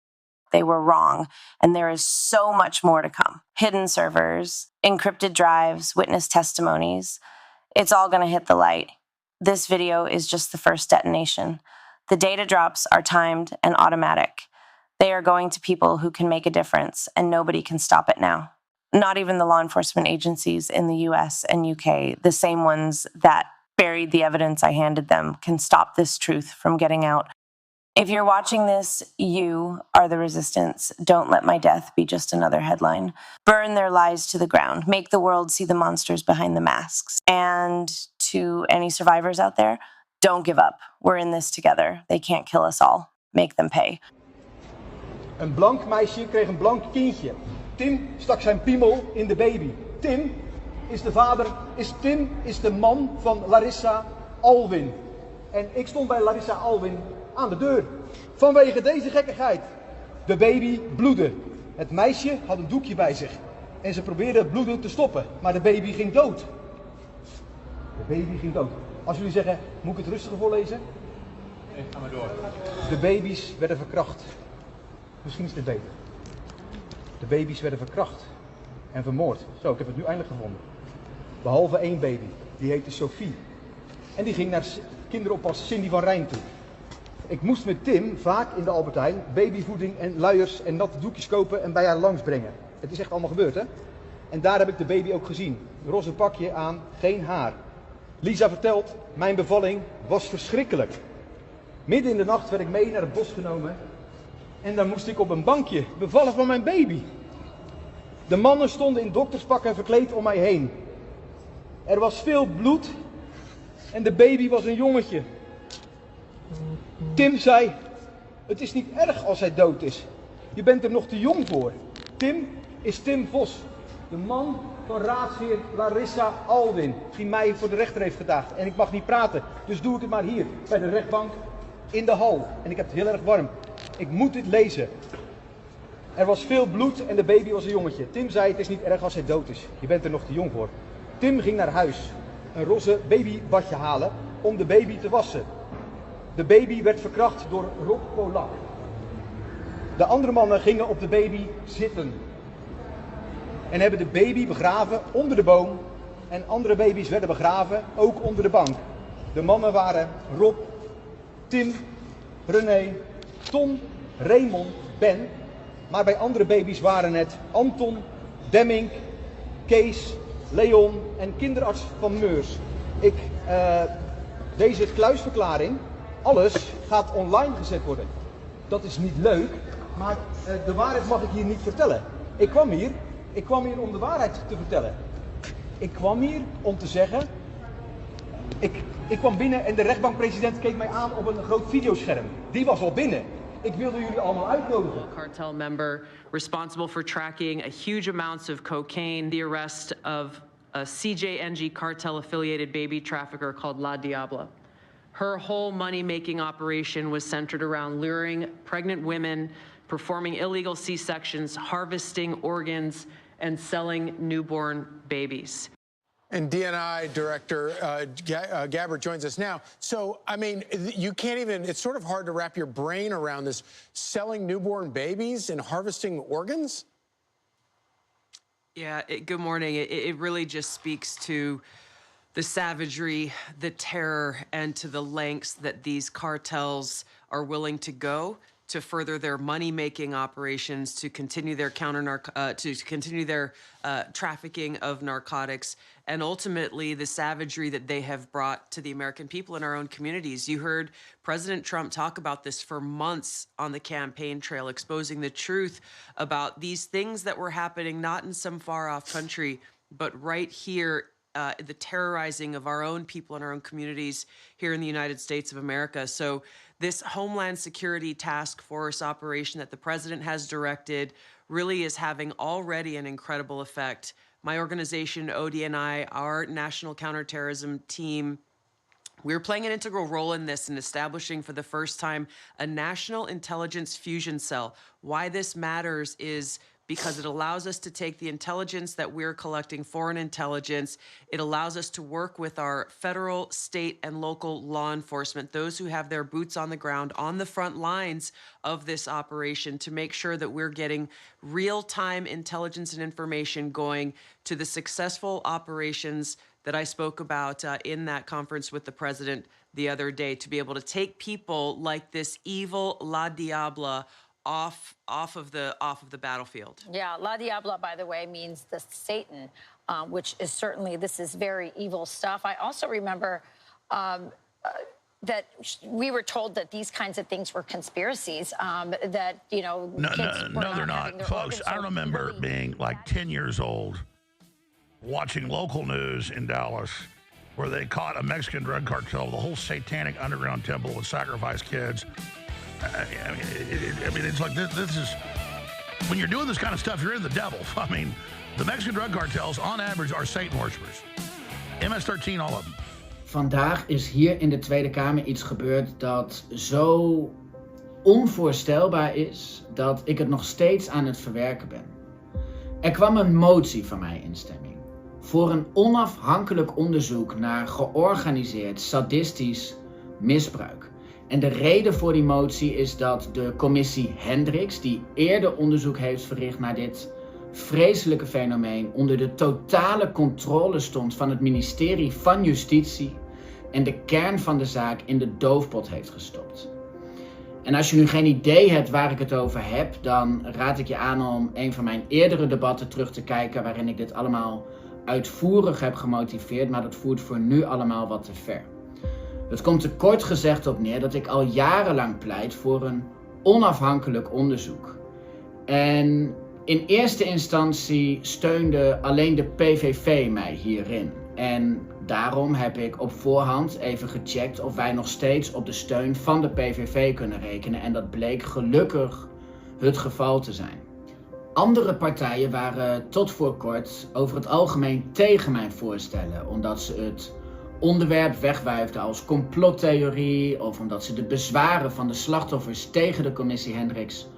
[SPEAKER 2] They were wrong, and there is so much more to come. Hidden servers, encrypted drives, witness testimonies. It's all going to hit the light. This video is just the first detonation. The data drops are timed and automatic. They are going to people who can make a difference, and nobody can stop it now. Not even the law enforcement agencies in the US and UK, the same ones that buried the evidence I handed them, can stop this truth from getting out. If you're watching this, you are the resistance. Don't let my death be just another headline. Burn their lies to the ground. Make the world see the monsters behind the masks. And to any survivors out there, don't give up. We're in this together. They can't kill us all. Make them pay.
[SPEAKER 21] Een blank meisje kreeg een blank kindje. Tim stak zijn piemel in de baby. Tim is de man van Larissa Alwin. En ik stond bij Larissa Alwin aan de deur. Vanwege deze gekkigheid. De baby bloedde. Het meisje had een doekje bij zich. En ze probeerde het bloeden te stoppen. Maar de baby ging dood. De baby ging dood. Als jullie zeggen, moet ik het rustiger voorlezen? Nee, ga maar door. De baby's werden verkracht. Misschien is dit beter. De baby's werden verkracht en vermoord. Zo, ik heb het nu eindelijk gevonden. Behalve één baby. Die heette Sophie. En die ging naar kinderoppas Cindy van Rijn toe. Ik moest met Tim vaak in de Albert Heijn babyvoeding en luiers en natte doekjes kopen en bij haar langsbrengen. Het is echt allemaal gebeurd, hè? En daar heb ik de baby ook gezien. Roze pakje aan, geen haar. Lisa vertelt, mijn bevalling was verschrikkelijk. Midden in de nacht werd ik mee naar het bos genomen. En dan moest ik op een bankje bevallen van mijn baby. De mannen stonden in dokterspakken verkleed om mij heen. Er was veel bloed en de baby was een jongetje. Tim zei, het is niet erg als hij dood is. Je bent er nog te jong voor. Tim is Tim Vos, de man van raadsheer Larissa Alwin, die mij voor de rechter heeft gedaagd. En ik mag niet praten, dus doe ik het maar hier, bij de rechtbank, in de hal. En ik heb het heel erg warm. Ik moet dit lezen. Er was veel bloed en de baby was een jongetje. Tim zei, het is niet erg als hij dood is. Je bent er nog te jong voor. Tim ging naar huis, een roze babybadje halen om de baby te wassen. De baby werd verkracht door Rob Polak. De andere mannen gingen op de baby zitten. En hebben de baby begraven onder de boom. En andere baby's werden begraven, ook onder de bank. De mannen waren Rob, Tim, René, Tom, Raymond, Ben. Maar bij andere baby's waren het Anton, Demming, Kees, Leon en kinderarts van Meurs. Deze kluisverklaring, alles gaat online gezet worden. Dat is niet leuk, maar de waarheid mag ik hier niet vertellen. Ik kwam hier om de waarheid te vertellen. Ik kwam hier om te zeggen... Ik kwam binnen en de rechtbankpresident keek mij aan op een groot videoscherm. Die was al binnen. Ik wilde jullie allemaal uitnodigen.
[SPEAKER 3] Cartel member responsible for tracking a huge amounts of cocaine. The arrest of a CJNG cartel affiliated baby trafficker called La Diabla. Her whole money-making operation was centered around luring pregnant women, performing illegal C-sections, harvesting organs, and selling newborn babies.
[SPEAKER 6] And DNI Director Gabbard joins us now. So, I mean, you can't even, it's sort of hard to wrap your brain around this, selling newborn babies and harvesting organs?
[SPEAKER 3] Yeah, good morning. It really just speaks to the savagery, the terror, and to the lengths that these cartels are willing to go to further their money-making operations, to continue their trafficking of narcotics, and ultimately the savagery that they have brought to the American people in our own communities. You heard President Trump talk about this for months on the campaign trail, exposing the truth about these things that were happening not in some far-off country, but right here, the terrorizing of our own people and our own communities here in the United States of America. So this Homeland Security Task Force operation that the president has directed really is having already an incredible effect. My organization, ODNI, our National Counterterrorism Team, we're playing an integral role in this and establishing for the first time a National Intelligence Fusion Cell. Why this matters is because it allows us to take the intelligence that we're collecting, foreign intelligence. It allows us to work with our federal, state, and local law enforcement, those who have their boots on the ground on the front lines of this operation, to make sure that we're getting real-time intelligence and information going to the successful operations that I spoke about in that conference with the president the other day, to be able to take people like this evil La Diabla off of the battlefield.
[SPEAKER 5] Yeah, La Diabla, by the way, means the Satan, which is certainly, this is very evil stuff. I also remember that we were told that these kinds of things were conspiracies, that, you know,
[SPEAKER 15] No, they're not. Folks, I remember being like 10 years old, watching local news in Dallas, where they caught a Mexican drug cartel. The whole satanic underground temple would sacrifice kids. I mean, it's like this is, when you're doing this kind of stuff, you're in the devil. I mean, the Mexican drug cartels, on average, are Satan worshippers. MS-13, all of them.
[SPEAKER 7] Vandaag is hier in de Tweede Kamer iets gebeurd dat zo onvoorstelbaar is dat ik het nog steeds aan het verwerken ben. Er kwam een motie van mij in stemming voor een onafhankelijk onderzoek naar georganiseerd sadistisch misbruik. En de reden voor die motie is dat de commissie Hendricks, die eerder onderzoek heeft verricht naar dit vreselijke fenomeen, onder de totale controle stond van het ministerie van Justitie en de kern van de zaak in de doofpot heeft gestopt. En als je nu geen idee hebt waar ik het over heb, dan raad ik je aan om een van mijn eerdere debatten terug te kijken waarin ik dit allemaal uitvoerig heb gemotiveerd, maar dat voert voor nu allemaal wat te ver. Het komt er kort gezegd op neer dat ik al jarenlang pleit voor een onafhankelijk onderzoek. En in eerste instantie steunde alleen de PVV mij hierin. En daarom heb ik op voorhand even gecheckt of wij nog steeds op de steun van de PVV kunnen rekenen. En dat bleek gelukkig het geval te zijn. Andere partijen waren tot voor kort over het algemeen tegen mijn voorstellen, omdat ze het onderwerp wegwuifden als complottheorie of omdat ze de bezwaren van de slachtoffers tegen de commissie Hendricks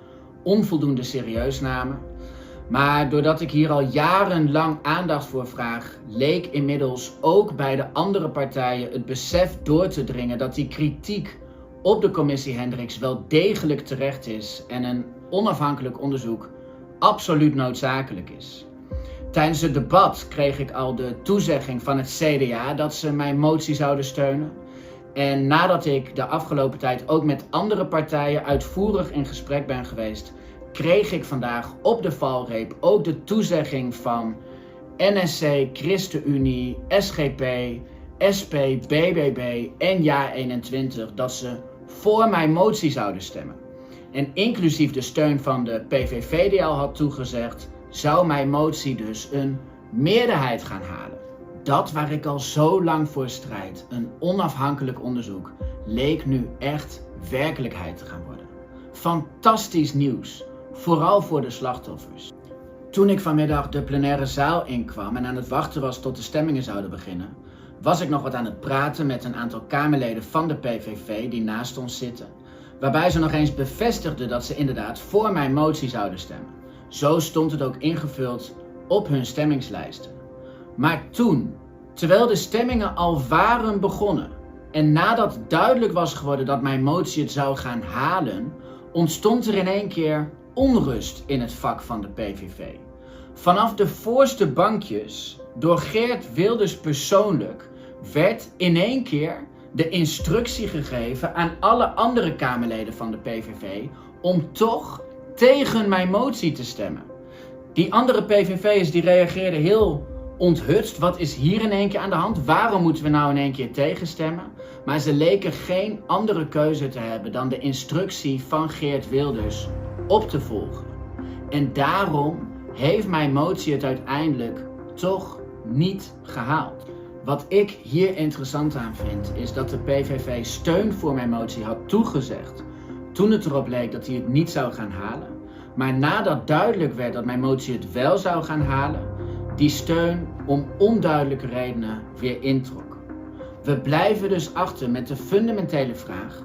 [SPEAKER 7] onvoldoende serieus namen. Maar doordat ik hier al jarenlang aandacht voor vraag, leek inmiddels ook bij de andere partijen het besef door te dringen dat die kritiek op de commissie Hendricks wel degelijk terecht is en een onafhankelijk onderzoek absoluut noodzakelijk is. Tijdens het debat kreeg ik al de toezegging van het CDA dat ze mijn motie zouden steunen. En nadat ik de afgelopen tijd ook met andere partijen uitvoerig in gesprek ben geweest, kreeg ik vandaag op de valreep ook de toezegging van NSC, ChristenUnie, SGP, SP, BBB en JA21 dat ze voor mijn motie zouden stemmen. En inclusief de steun van de PVV die al had toegezegd, zou mijn motie dus een meerderheid gaan halen. Dat waar ik al zo lang voor strijd, een onafhankelijk onderzoek, leek nu echt werkelijkheid te gaan worden. Fantastisch nieuws, vooral voor de slachtoffers. Toen ik vanmiddag de plenaire zaal inkwam en aan het wachten was tot de stemmingen zouden beginnen, was ik nog wat aan het praten met een aantal Kamerleden van de PVV die naast ons zitten, waarbij ze nog eens bevestigden dat ze inderdaad voor mijn motie zouden stemmen. Zo stond het ook ingevuld op hun stemmingslijsten. Maar toen, terwijl de stemmingen al waren begonnen en nadat duidelijk was geworden dat mijn motie het zou gaan halen, ontstond er in één keer onrust in het vak van de PVV. Vanaf de voorste bankjes, door Geert Wilders persoonlijk, werd in één keer de instructie gegeven aan alle andere Kamerleden van de PVV om toch tegen mijn motie te stemmen. Die andere PVV'ers die reageerden heel onthutst. Wat is hier in één keer aan de hand? Waarom moeten we nou in één keer tegenstemmen? Maar ze leken geen andere keuze te hebben dan de instructie van Geert Wilders op te volgen. En daarom heeft mijn motie het uiteindelijk toch niet gehaald. Wat ik hier interessant aan vind, is dat de PVV steun voor mijn motie had toegezegd toen het erop leek dat hij het niet zou gaan halen. Maar nadat duidelijk werd dat mijn motie het wel zou gaan halen, die steun om onduidelijke redenen weer introk. We blijven dus achter met de fundamentele vraag: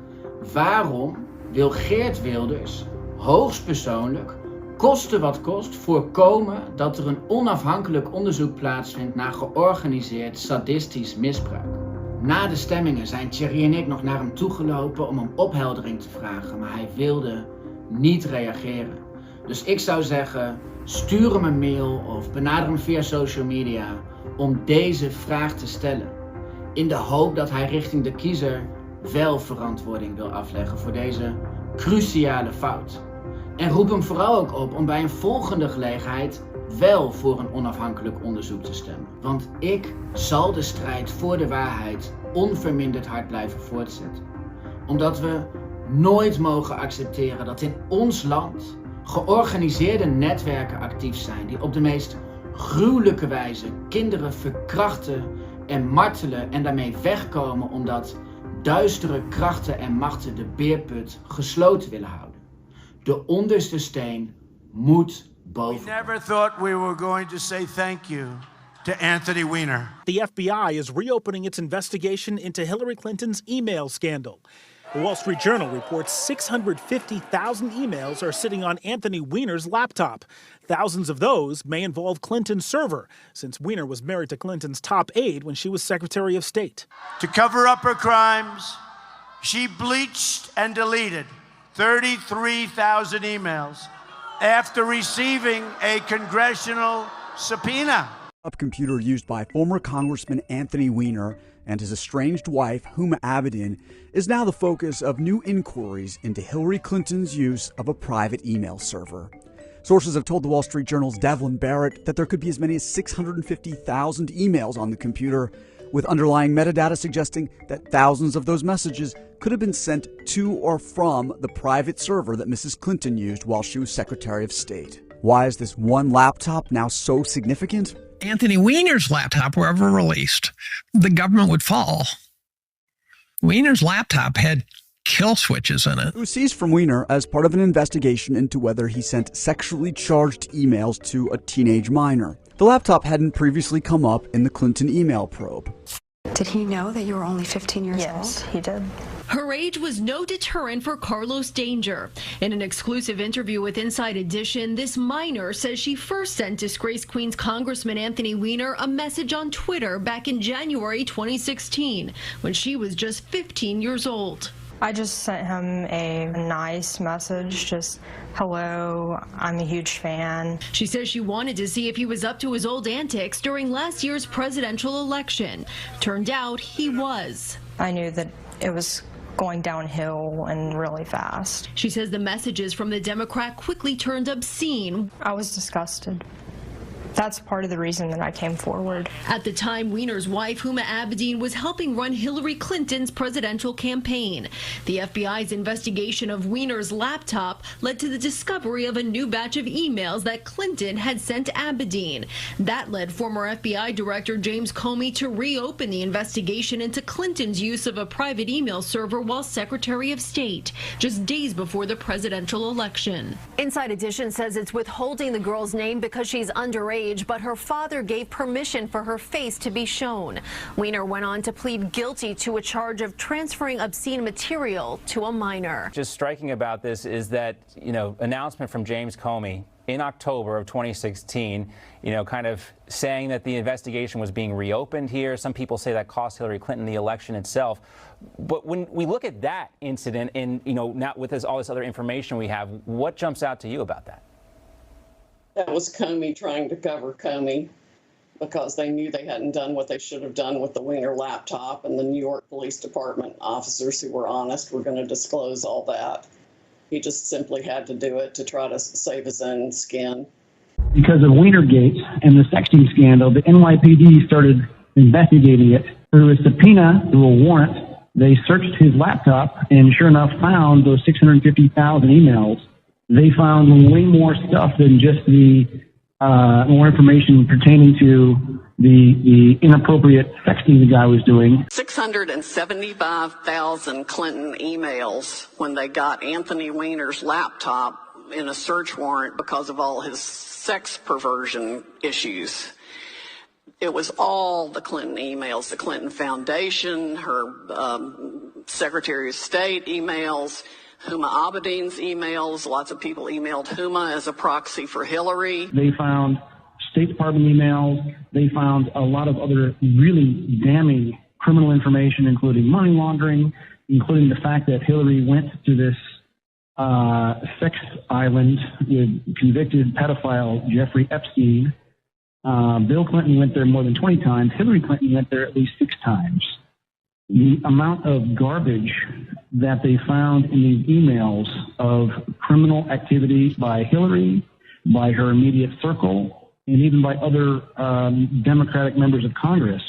[SPEAKER 7] waarom wil Geert Wilders hoogstpersoonlijk, koste wat kost, voorkomen dat er een onafhankelijk onderzoek plaatsvindt naar georganiseerd sadistisch misbruik? Na de stemmingen zijn Thierry en ik nog naar hem toegelopen om opheldering te vragen, maar hij wilde niet reageren. Dus ik zou zeggen, stuur hem een mail of benader hem via social media om deze vraag te stellen. In de hoop dat hij richting de kiezer wel verantwoording wil afleggen voor deze cruciale fout. En roep hem vooral ook op om bij een volgende gelegenheid wel voor een onafhankelijk onderzoek te stemmen. Want ik zal de strijd voor de waarheid onverminderd hard blijven voortzetten. Omdat we nooit mogen accepteren dat in ons land georganiseerde netwerken actief zijn die op de meest gruwelijke wijze kinderen verkrachten en martelen en daarmee wegkomen omdat duistere krachten en machten de beerput gesloten willen houden. De onderste steen moet boven.
[SPEAKER 8] We never thought we were going to say thank you to Anthony Weiner.
[SPEAKER 9] The FBI is reopening its investigation into Hillary Clinton's email scandal. The Wall Street Journal reports 650,000 emails are sitting on Anthony Weiner's laptop. Thousands of those may involve Clinton's server, since Weiner was married to Clinton's top aide when she was Secretary of State.
[SPEAKER 8] To cover up her crimes, she bleached and deleted 33,000 emails after receiving a congressional subpoena.
[SPEAKER 23] A computer used by former Congressman Anthony Weiner and his estranged wife, Huma Abedin, is now the focus of new inquiries into Hillary Clinton's use of a private email server. Sources have told the Wall Street Journal's Devlin Barrett that there could be as many as 650,000 emails on the computer, with underlying metadata suggesting that thousands of those messages could have been sent to or from the private server that Mrs. Clinton used while she was Secretary of State. Why is this one laptop now so significant?
[SPEAKER 24] Anthony Weiner's laptop were ever released, the government would fall. Weiner's laptop had kill switches in it.
[SPEAKER 23] It was seized from Weiner as part of an investigation into whether he sent sexually charged emails to a teenage minor. The laptop hadn't previously come up in the Clinton email probe.
[SPEAKER 25] Did he know that you were only 15 years old?
[SPEAKER 26] Yes, he did.
[SPEAKER 27] Her age was no deterrent for Carlos Danger. In an exclusive interview with Inside Edition, this minor says she first sent disgraced Queens Congressman Anthony Weiner a message on Twitter back in January 2016, when she was just 15 years old.
[SPEAKER 26] I just sent him a nice message, just, hello, I'm a huge fan.
[SPEAKER 27] She says she wanted to see if he was up to his old antics during last year's presidential election. Turned out he was.
[SPEAKER 26] I knew that it was going downhill and really fast.
[SPEAKER 27] She says the messages from the Democrat quickly turned obscene.
[SPEAKER 26] I was disgusted. That's part of the reason that I came forward.
[SPEAKER 27] At the time, Weiner's wife, Huma Abedin, was helping run Hillary Clinton's presidential campaign. The FBI's investigation of Weiner's laptop led to the discovery of a new batch of emails that Clinton had sent Abedin. That led former FBI Director James Comey to reopen the investigation into Clinton's use of a private email server while Secretary of State, just days before the presidential election.
[SPEAKER 28] Inside Edition says it's withholding the girl's name because she's underage, but her father gave permission for her face to be shown. Weiner went on to plead guilty to a charge of transferring obscene material to a minor.
[SPEAKER 29] Just striking about this is that, announcement from James Comey in October of 2016, kind of saying that the investigation was being reopened here. Some people say that cost Hillary Clinton the election itself. But when we look at that incident and, not with all this other information we have, what jumps out to you about that?
[SPEAKER 30] That was Comey trying to cover Comey because they knew they hadn't done what they should have done with the Weiner laptop, and the New York Police Department officers who were honest were going to disclose all that. He just simply had to do it to try to save his own skin.
[SPEAKER 4] Because of Wienergate and the sexting scandal, the NYPD started investigating it through a subpoena, through a warrant. They searched his laptop and sure enough found those 650,000 emails. They found way more stuff than just the more information pertaining to the inappropriate sexting the guy was doing.
[SPEAKER 30] 675,000 Clinton emails when they got Anthony Weiner's laptop in a search warrant because of all his sex perversion issues. It was all the Clinton emails, the Clinton Foundation, her Secretary of State emails, Huma Abedin's emails. Lots of people emailed Huma as a proxy for Hillary.
[SPEAKER 4] They found State Department emails. They found a lot of other really damning criminal information, including money laundering, including the fact that Hillary went to this sex island with convicted pedophile Jeffrey Epstein. Bill Clinton went there more than 20 times. Hillary Clinton went there at least 6 times. The amount of garbage that they found in these emails of criminal activity by Hillary, by her immediate circle, and even by other Democratic members of Congress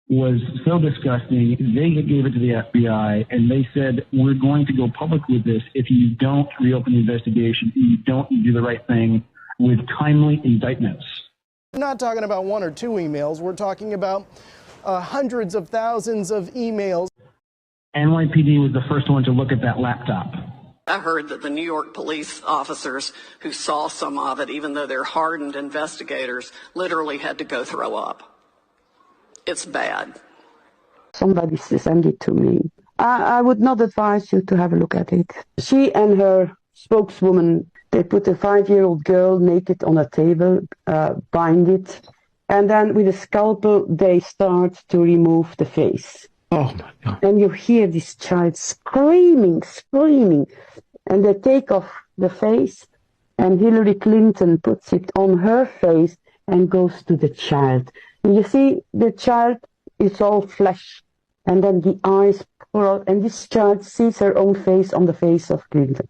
[SPEAKER 4] was so disgusting. They gave it to the FBI, and they said, we're going to go public with this if you don't reopen the investigation, if you don't do the right thing with timely indictments.
[SPEAKER 10] We're not talking about 1 or 2 emails. We're talking about hundreds of thousands of emails.
[SPEAKER 4] NYPD was the first one to look at that laptop.
[SPEAKER 30] I heard that the New York police officers who saw some of it, even though they're hardened investigators, literally had to go throw up. It's bad.
[SPEAKER 11] Somebody sent it to me. I would not advise you to have a look at it. She and her spokeswoman, they put a 5-year-old girl naked on a table, bind it, and then with a scalpel they start to remove the face.
[SPEAKER 10] Oh my God.
[SPEAKER 11] And you hear this child screaming, and they take off the face, and Hillary Clinton puts it on her face and goes to the child. And you see, the child is all flesh, and then the eyes pour out, and this child sees her own face on the face of Clinton.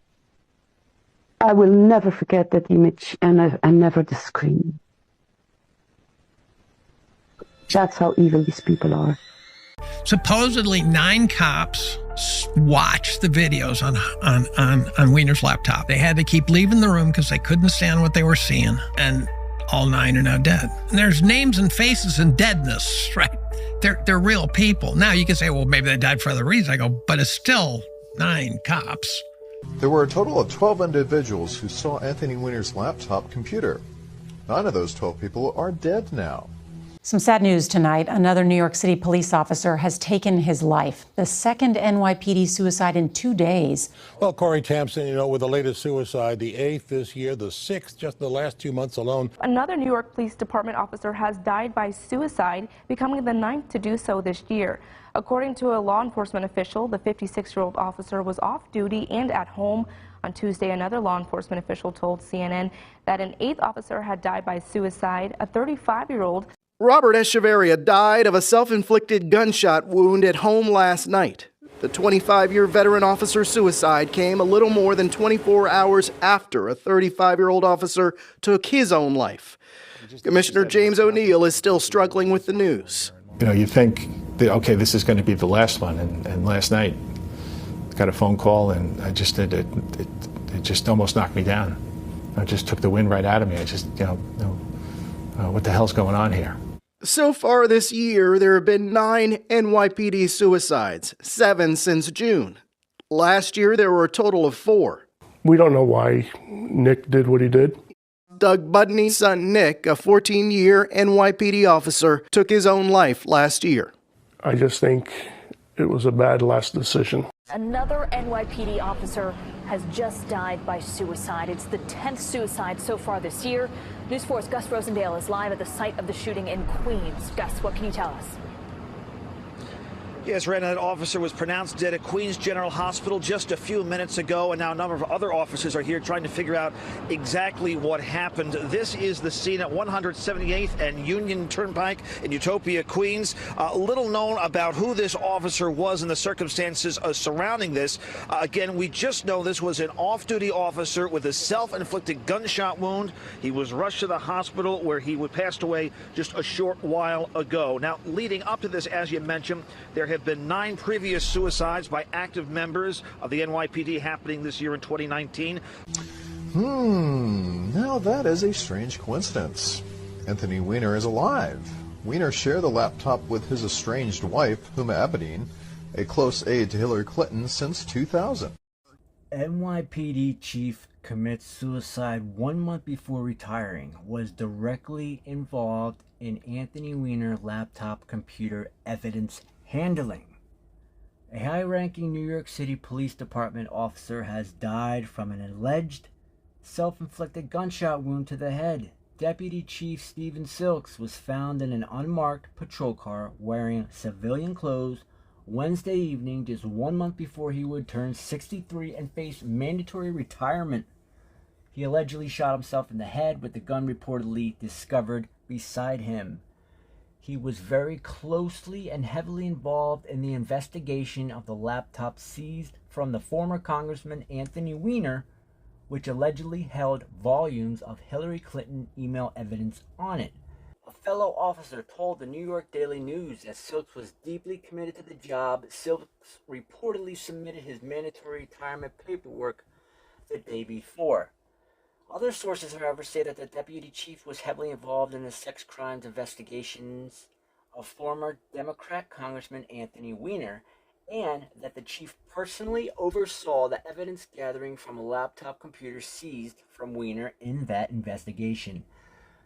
[SPEAKER 11] I will never forget that image, and never the scream. That's how evil these people are.
[SPEAKER 24] Supposedly 9 cops watched the videos on Weiner's laptop. They had to keep leaving the room because they couldn't stand what they were seeing. And all 9 are now dead. And there's names and faces and deadness, right? They're real people. Now you can say, well, maybe they died for other reasons. I go, but it's still 9 cops.
[SPEAKER 12] There were a total of 12 individuals who saw Anthony Weiner's laptop computer. 9 of those 12 people are dead now.
[SPEAKER 13] Some sad news tonight. Another New York City police officer has taken his life. The second NYPD suicide in 2 days.
[SPEAKER 14] Well, Corey Tampson, with the latest suicide, the 8th this year, the 6th just in the last 2 months alone.
[SPEAKER 16] Another New York Police Department officer has died by suicide, becoming the 9th to do so this year. According to a law enforcement official, the 56-year-old officer was off duty and at home. On Tuesday, another law enforcement official told CNN that an 8th officer had died by suicide. A 35-year-old
[SPEAKER 17] Robert Echeverria died of a self-inflicted gunshot wound at home last night. The 25-year veteran officer's suicide came a little more than 24 hours after a 35-year-old officer took his own life. Commissioner James O'Neill is still struggling with the news.
[SPEAKER 18] You think that, okay, this is going to be the last one, and last night I got a phone call, and it just almost knocked me down. It just took the wind right out of me. I just, what the hell's going on here?
[SPEAKER 17] So far this year, there have been 9 NYPD suicides, 7 since June. Last year, there were a total of 4.
[SPEAKER 19] We don't know why Nick did what he did.
[SPEAKER 17] Doug Budney's son Nick, a 14-year NYPD officer, took his own life last year.
[SPEAKER 19] I just think it was a bad last decision.
[SPEAKER 28] Another NYPD officer has just died by suicide. It's the 10th suicide so far this year. News 4's Gus Rosendale is live at the site of the shooting in Queens. Gus, what can you tell us?
[SPEAKER 1] Yes, Rena, that officer was pronounced dead at Queens General Hospital just a few minutes ago, and now a number of other officers are here trying to figure out exactly what happened. This is the scene at 178th and Union Turnpike in Utopia, Queens. Little known about who this officer was and the circumstances surrounding this. Again, we just know this was an off-duty officer with a self-inflicted gunshot wound. He was rushed to the hospital where he passed away just a short while ago. Now, leading up to this, as you mentioned, there have been 9 previous suicides by active members of the NYPD happening this year in 2019.
[SPEAKER 12] Now that is a strange coincidence. Anthony Weiner is alive. Weiner shared the laptop with his estranged wife, Huma Abedin, a close aide to Hillary Clinton since 2000.
[SPEAKER 2] NYPD chief commits suicide 1 month before retiring, was directly involved in Anthony Weiner laptop computer evidence handling. A high-ranking New York City Police Department officer has died from an alleged self-inflicted gunshot wound to the head. Deputy Chief Stephen Silks was found in an unmarked patrol car wearing civilian clothes Wednesday evening, just 1 month before he would turn 63 and face mandatory retirement. He allegedly shot himself in the head, with the gun reportedly discovered beside him. He was very closely and heavily involved in the investigation of the laptop seized from the former Congressman Anthony Weiner, which allegedly held volumes of Hillary Clinton email evidence on it. A fellow officer told the New York Daily News that Silks was deeply committed to the job. Silks reportedly submitted his mandatory retirement paperwork the day before. Other sources, however, say that the deputy chief was heavily involved in the sex crimes investigations of former Democrat Congressman Anthony Weiner, and that the chief personally oversaw the evidence gathering from a laptop computer seized from Weiner in that investigation.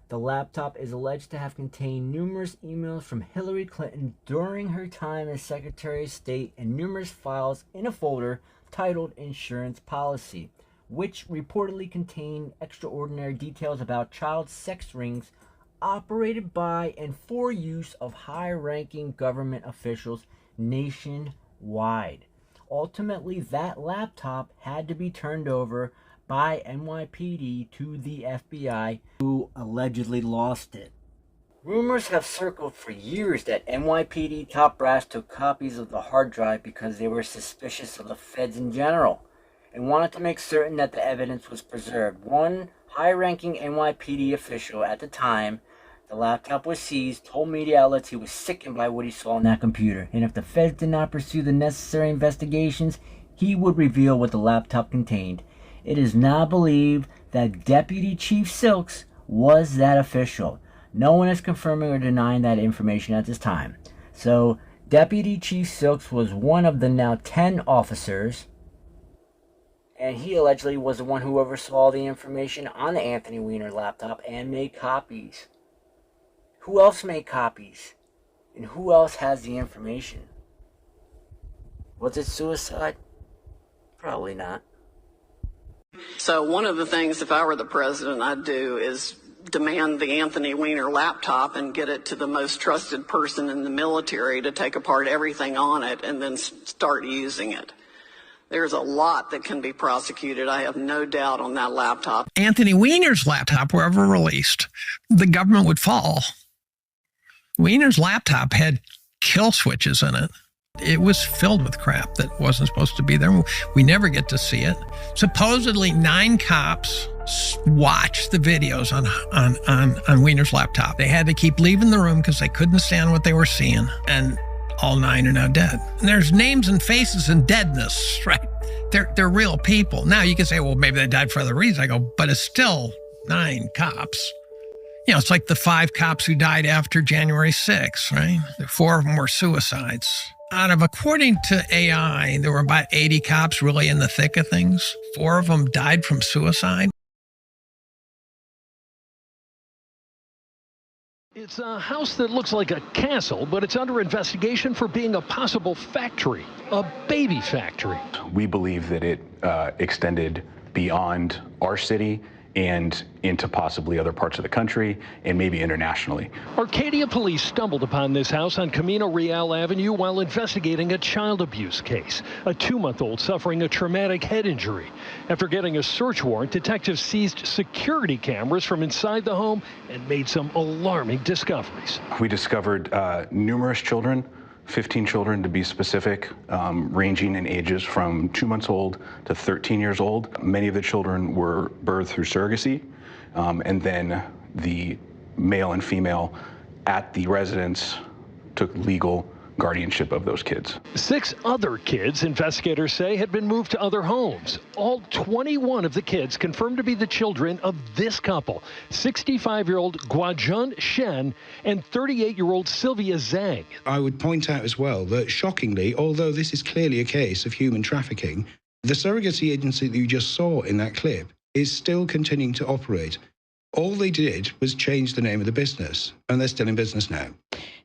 [SPEAKER 2] The laptop is alleged to have contained numerous emails from Hillary Clinton during her time as Secretary of State and numerous files in a folder titled Insurance Policy, which reportedly contained extraordinary details about child sex rings operated by and for use of high-ranking government officials nationwide. Ultimately, that laptop had to be turned over by NYPD to the FBI, who allegedly lost it. Rumors have circled for years that NYPD top brass took copies of the hard drive because they were suspicious of the feds in general and wanted to make certain that the evidence was preserved. One high-ranking NYPD official at the time the laptop was seized told media outlets he was sickened by what he saw on that computer, and if the feds did not pursue the necessary investigations, he would reveal what the laptop contained. It is now believed that Deputy Chief Silks was that official. No one is confirming or denying that information at this time. So, Deputy Chief Silks was one of the now 10 officers, and he allegedly was the one who oversaw the information on the Anthony Weiner laptop and made copies. Who else made copies? And who else has the information? Was it suicide? Probably not.
[SPEAKER 30] So one of the things, if I were the president, I'd do is demand the Anthony Weiner laptop and get it to the most trusted person in the military to take apart everything on it and then start using it. There's a lot that can be prosecuted, I have no doubt, on that laptop.
[SPEAKER 24] Anthony Weiner's laptop were ever released, the government would fall. Weiner's laptop had kill switches in it. It was filled with crap that wasn't supposed to be there. We never get to see it. Supposedly 9 cops watched the videos on Weiner's laptop. They had to keep leaving the room because they couldn't stand what they were seeing. And all 9 are now dead. And there's names and faces and deadness, right? They're real people. Now you can say, well, maybe they died for other reasons. I go, but it's still 9 cops. You know, it's like the 5 cops who died after January 6th, right? 4 of them were suicides. According to AI, there were about 80 cops really in the thick of things. 4 of them died from suicide.
[SPEAKER 3] It's a house that looks like a castle, but it's under investigation for being a possible factory, a baby factory.
[SPEAKER 5] We believe that it extended beyond our city and into possibly other parts of the country and maybe internationally.
[SPEAKER 3] Arcadia police stumbled upon this house on Camino Real Avenue while investigating a child abuse case. A 2-month-old suffering a traumatic head injury. After getting a search warrant, detectives seized security cameras from inside the home and made some alarming discoveries.
[SPEAKER 5] We discovered numerous children, 15 children to be specific, ranging in ages from 2 months old to 13 years old. Many of the children were birthed through surrogacy, and then the male and female at the residence took legal guardianship of those kids.
[SPEAKER 3] 6 other kids, investigators say, had been moved to other homes. All 21 of the kids confirmed to be the children of this couple, 65-year-old Guajun Shen and 38-year-old Sylvia Zhang.
[SPEAKER 6] I would point out as well that, shockingly, although this is clearly a case of human trafficking, the surrogacy agency that you just saw in that clip is still continuing to operate. All they did was change the name of the business, and they're still in business now.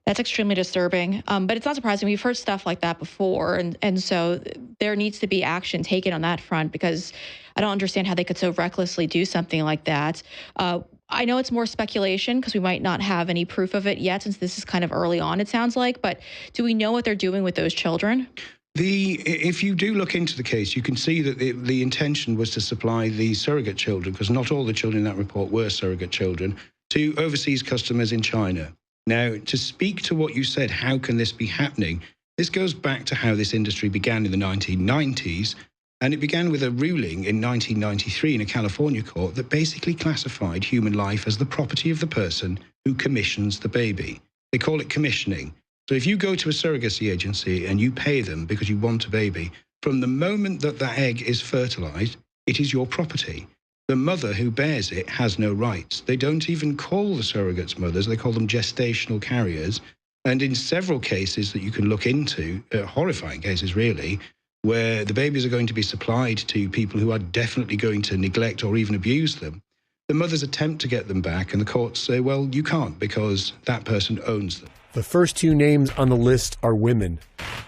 [SPEAKER 7] That's extremely disturbing, but it's not surprising. We've heard stuff like that before, and so there needs to be action taken on that front, because I don't understand how they could so recklessly do something like that. I know it's more speculation because we might not have any proof of it yet, since this is kind of early on, it sounds like, but do we know what they're doing with those children?
[SPEAKER 6] If you do look into the case, you can see that the intention was to supply the surrogate children, because not all the children in that report were surrogate children, to overseas customers in China. Now, to speak to what you said, how can this be happening? This goes back to how this industry began in the 1990s, and it began with a ruling in 1993 in a California court that basically classified human life as the property of the person who commissions the baby. They call it commissioning. So if you go to a surrogacy agency and you pay them because you want a baby, from the moment that that egg is fertilized, it is your property. The mother who bears it has no rights. They don't even call the surrogates mothers, they call them gestational carriers. And in several cases that you can look into, horrifying cases really, where the babies are going to be supplied to people who are definitely going to neglect or even abuse them, the mothers attempt to get them back and the courts say, well, you can't because that person owns them.
[SPEAKER 8] The first 2 names on the list are women,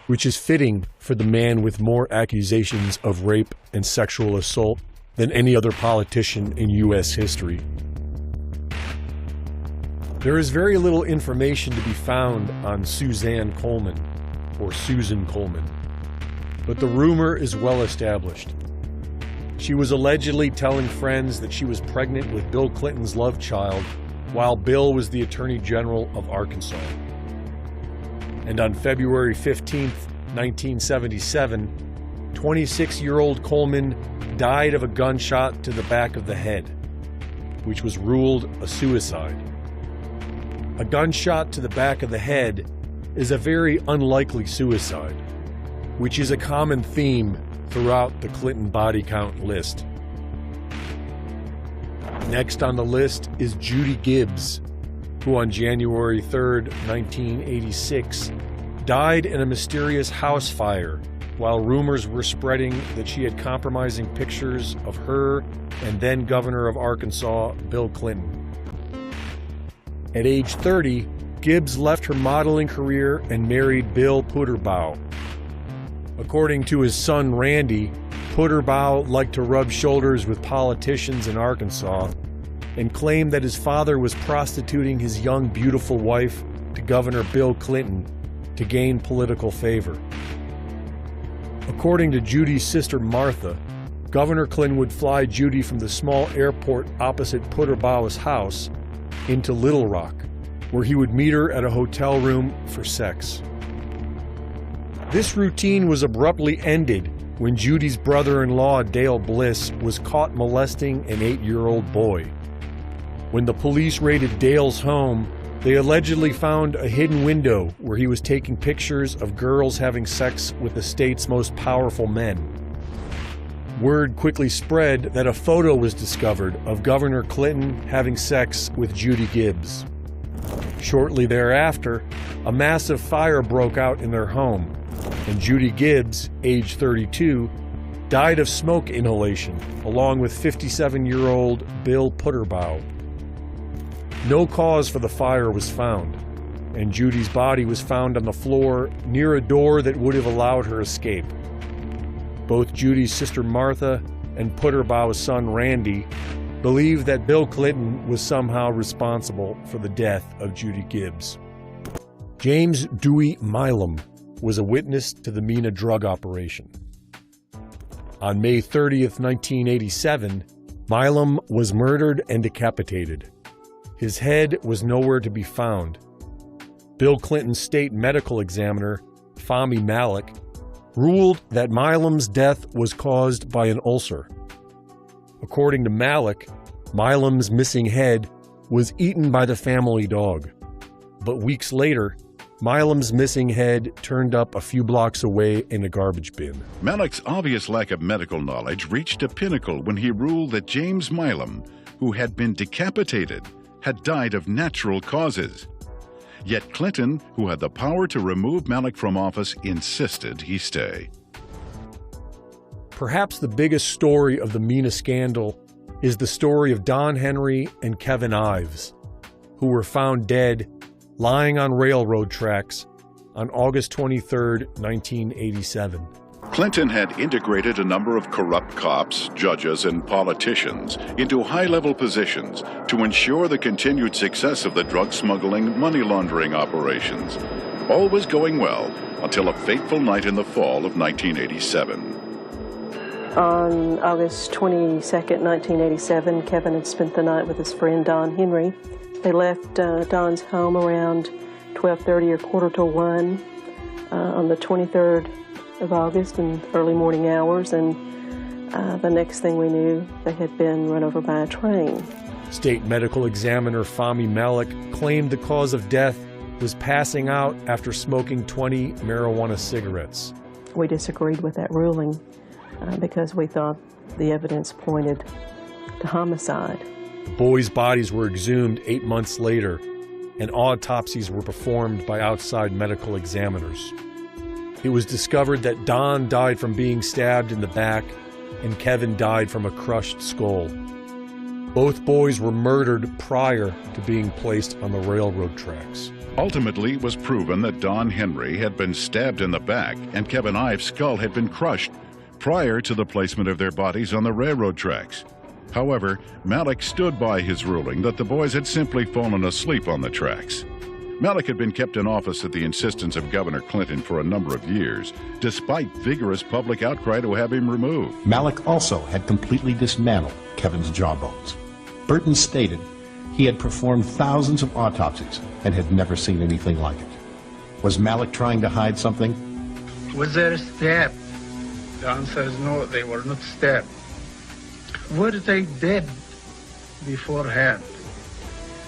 [SPEAKER 8] which is fitting for the man with more accusations of rape and sexual assault than any other politician in U.S. history. There is very little information to be found on Suzanne Coleman, or Susan Coleman, but the rumor is well established. She was allegedly telling friends that she was pregnant with Bill Clinton's love child while Bill was the Attorney General of Arkansas. And on February 15, 1977, 26-year-old Coleman died of a gunshot to the back of the head, which was ruled a suicide. A gunshot to the back of the head is a very unlikely suicide, which is a common theme throughout the Clinton body count list. Next on the list is Judy Gibbs, who on January 3, 1986, died in a mysterious house fire while rumors were spreading that she had compromising pictures of her and then Governor of Arkansas, Bill Clinton. At age 30, Gibbs left her modeling career and married Bill Puterbaugh. According to his son Randy, Puterbaugh liked to rub shoulders with politicians in Arkansas and claimed that his father was prostituting his young, beautiful wife to Governor Bill Clinton to gain political favor. According to Judy's sister Martha, Governor Clinton would fly Judy from the small airport opposite Puterbaugh's house into Little Rock, where he would meet her at a hotel room for sex. This routine was abruptly ended when Judy's brother-in-law, Dale Bliss, was caught molesting an 8-year-old boy. When the police raided Dale's home, they allegedly found a hidden window where he was taking pictures of girls having sex with the state's most powerful men. Word quickly spread that a photo was discovered of Governor Clinton having sex with Judy Gibbs. Shortly thereafter, a massive fire broke out in their home, and Judy Gibbs, age 32, died of smoke inhalation, along with 57-year-old Bill Puterbaugh. No cause for the fire was found, and Judy's body was found on the floor near a door that would have allowed her escape. Both Judy's sister Martha and Puterbaugh's son Randy believed that Bill Clinton was somehow responsible for the death of Judy Gibbs. James Dewey Milam was a witness to the Mina drug operation. On May 30th, 1987, Milam was murdered and decapitated. His head was nowhere to be found. Bill Clinton's state medical examiner, Fahmy Malak, ruled that Milam's death was caused by an ulcer. According to Malak, Milam's missing head was eaten by the family dog. But weeks later, Milam's missing head turned up a few blocks away in a garbage bin.
[SPEAKER 9] Malak's obvious lack of medical knowledge reached a pinnacle when he ruled that James Milam, who had been decapitated, had died of natural causes. Yet Clinton, who had the power to remove Malak from office, insisted he stay.
[SPEAKER 8] Perhaps the biggest story of the Mina scandal is the story of Don Henry and Kevin Ives, who were found dead lying on railroad tracks on August 23, 1987.
[SPEAKER 9] Clinton had integrated a number of corrupt cops, judges, and politicians into high-level positions to ensure the continued success of the drug smuggling, money laundering operations. All was going well until a fateful night in the fall of 1987.
[SPEAKER 15] On August 22nd, 1987, Kevin had spent the night with his friend Don Henry. They left Don's home around 12:30 or quarter to 1 on the 23rd of August in early morning hours, and the next thing we knew, they had been run over by a train.
[SPEAKER 8] State medical examiner Fahmy Malak claimed the cause of death was passing out after smoking 20 marijuana cigarettes.
[SPEAKER 15] We disagreed with that ruling because we thought the evidence pointed to homicide.
[SPEAKER 8] The boys' bodies were exhumed 8 months later, and autopsies were performed by outside medical examiners. It was discovered that Don died from being stabbed in the back, and Kevin died from a crushed skull. Both boys were murdered prior to being placed on the railroad tracks.
[SPEAKER 9] Ultimately, it was proven that Don Henry had been stabbed in the back and Kevin Ives' skull had been crushed prior to the placement of their bodies on the railroad tracks. However, Malak stood by his ruling that the boys had simply fallen asleep on the tracks. Malak had been kept in office at the insistence of Governor Clinton for a number of years, despite vigorous public outcry to have him removed.
[SPEAKER 20] Malak also had completely dismantled Kevin's jawbones. Burton stated he had performed thousands of autopsies and had never seen anything like it. Was Malak trying to hide something?
[SPEAKER 21] Was there a stab? The answer is no, they were not stabbed. Were they dead beforehand?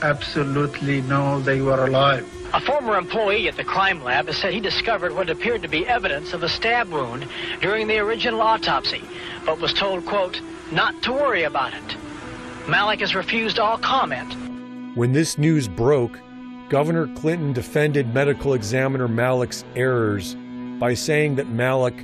[SPEAKER 21] Absolutely no, they were alive.
[SPEAKER 22] A former employee at the crime lab has said he discovered what appeared to be evidence of a stab wound during the original autopsy, but was told, quote, not to worry about it. Malak has refused all comment.
[SPEAKER 8] When this news broke, Governor Clinton defended medical examiner Malak's errors by saying that Malak